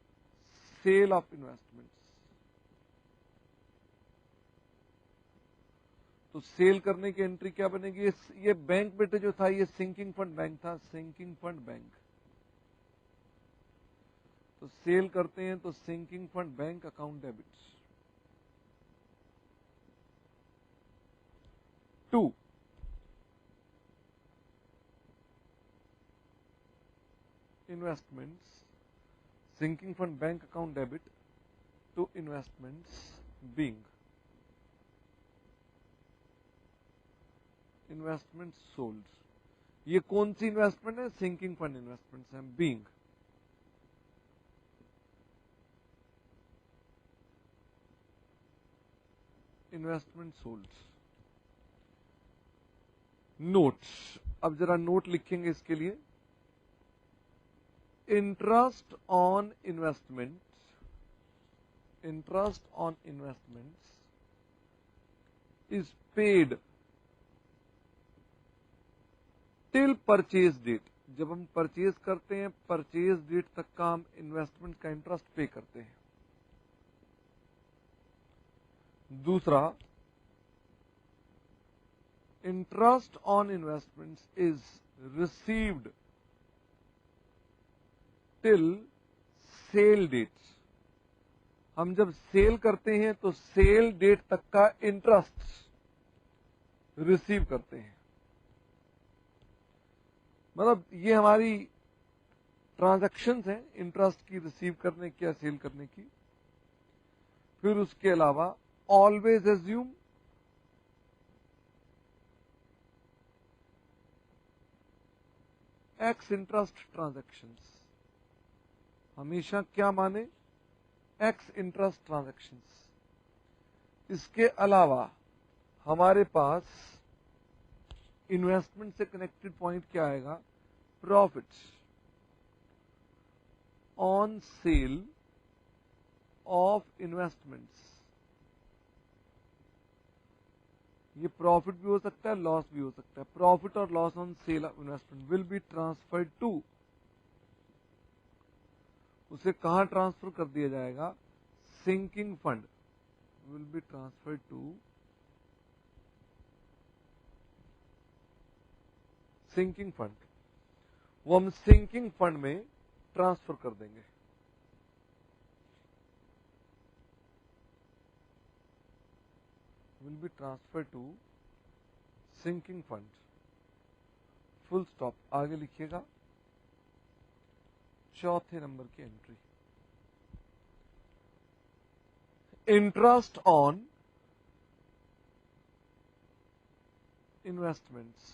सेल ऑफ इन्वेस्टमेंट्स। तो सेल करने की एंट्री क्या बनेगी? ये बैंक बेटे जो था ये सिंकिंग फंड बैंक था, सिंकिंग फंड बैंक। तो सेल करते हैं तो sinking fund bank account debit. 2, investments, sinking fund bank account debit to investments being investment sold. ये कौन सी इन्वेस्टमेंट है? सिंकिंग फंड इन्वेस्टमेंट्स हैं, बीइंग इन्वेस्टमेंट सोल्ड। नोट्स, अब जरा नोट लिखेंगे इसके लिए। Interest on investments, interest on investments is paid till purchase date. जब हम परचेज करते हैं, परचेज डेट तक का हम इन्वेस्टमेंट का इंटरेस्ट पे करते हैं। दूसरा, interest on investments is received till sale date. हम जब सेल करते हैं तो सेल डेट तक का इंटरेस्ट रिसीव करते हैं। मतलब ये हमारी ट्रांजैक्शंस हैं इंटरेस्ट की रिसीव करने की या सेल करने की। फिर उसके अलावा always assume x interest transactions. हमेशा क्या माने? X interest transactions. इसके अलावा हमारे पास इन्वेस्टमेंट से कनेक्टेड पॉइंट क्या आएगा? Profit on sale of investments. ये प्रॉफिट भी हो सकता है, लॉस भी हो सकता है। प्रॉफिट और loss on sale of investment will be transferred to, उसे कहां ट्रांसफर कर दिया जाएगा? Sinking fund will be transferred to sinking fund. वो हम सिंकिंग फंड में ट्रांसफर कर देंगे। Will be transfer to sinking fund, full stop. आगे लिखिएगा चौथे नंबर की entry, interest on investments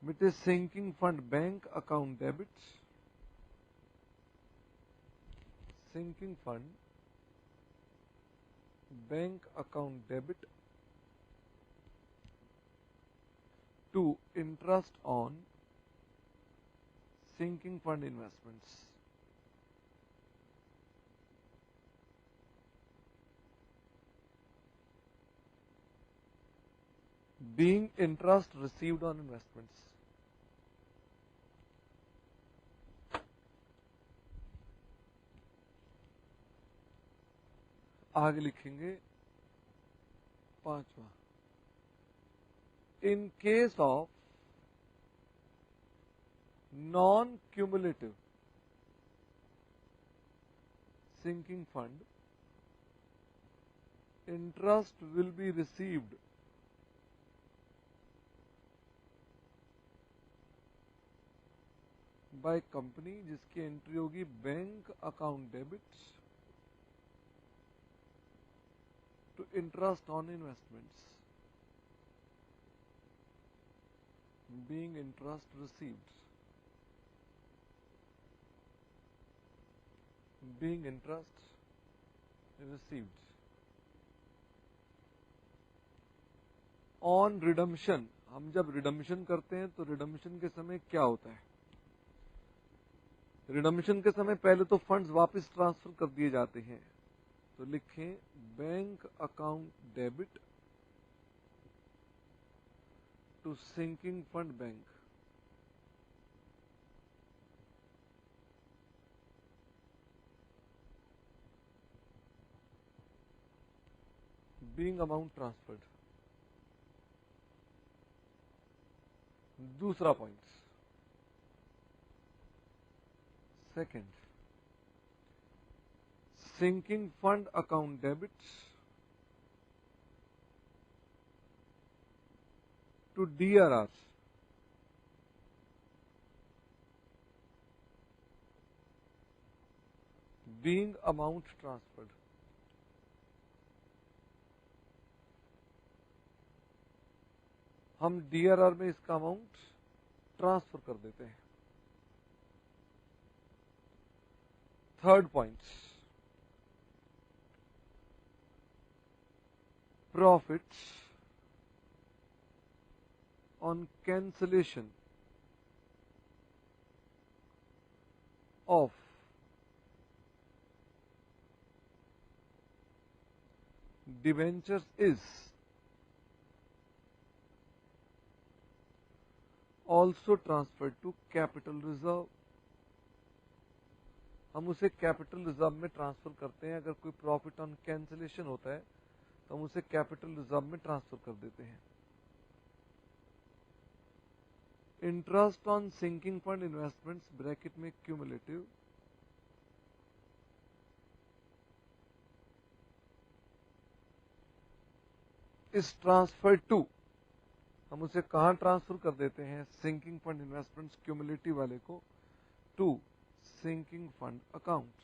with a sinking fund bank account debit, sinking fund bank account debit to interest on sinking fund investments. Being interest received on investments. आगे लिखेंगे पांचवा, in case of non-cumulative sinking fund, interest will be received by company जिसकी entry होगी bank account debit to interest on investments, being interest received, being interest received on redemption। हम जब redemption करते हैं तो रिडम्पशन के समय क्या होता है? रिडम्पशन के समय पहले तो फंड्स वापस ट्रांसफर कर दिए जाते हैं, तो लिखें bank account debit to sinking fund bank. Being amount transferred. दूसरा point, second, sinking fund account debit to DRR being amount transferred। हम DRR में इसका अमाउंट ट्रांसफर कर देते हैं। Third point, profits on cancellation of debentures is also transferred to capital reserve। हम उसे capital reserve में ट्रांसफर करते हैं। अगर कोई प्रॉफिट ऑन कैंसिलेशन होता है तो हम उसे कैपिटल रिजर्व में ट्रांसफर कर देते हैं। Interest on sinking fund investments bracket में क्यूमुलेटिव इज ट्रांसफर टू, हम उसे कहां ट्रांसफर कर देते हैं, सिंकिंग फंड इन्वेस्टमेंट्स क्यूमुलेटिव वाले को, to sinking fund account.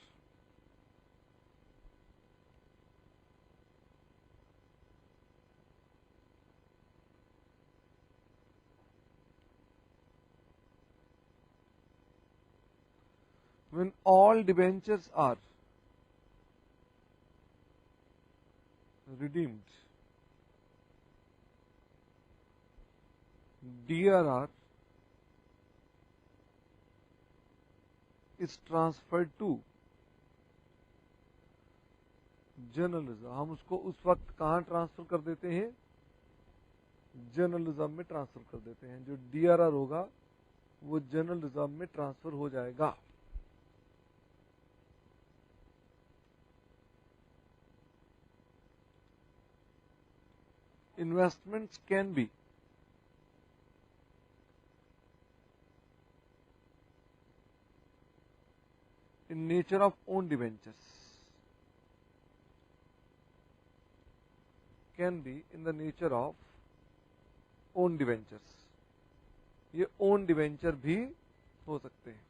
When all debentures are redeemed, DRR is transferred to general reserve. हम उसको उस वक्त कहां ट्रांसफर कर देते हैं, जनरल रिजर्व में ट्रांसफर कर देते हैं। जो DRR होगा वो जनरल रिजर्व में ट्रांसफर हो जाएगा। Investments can be in nature of own debentures, can be in the nature of own debentures। ये own debenture भी हो सकते हैं।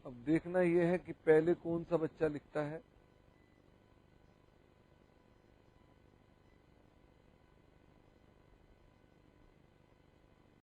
अब देखना यह है कि पहले कौन सा बच्चा लिखता है।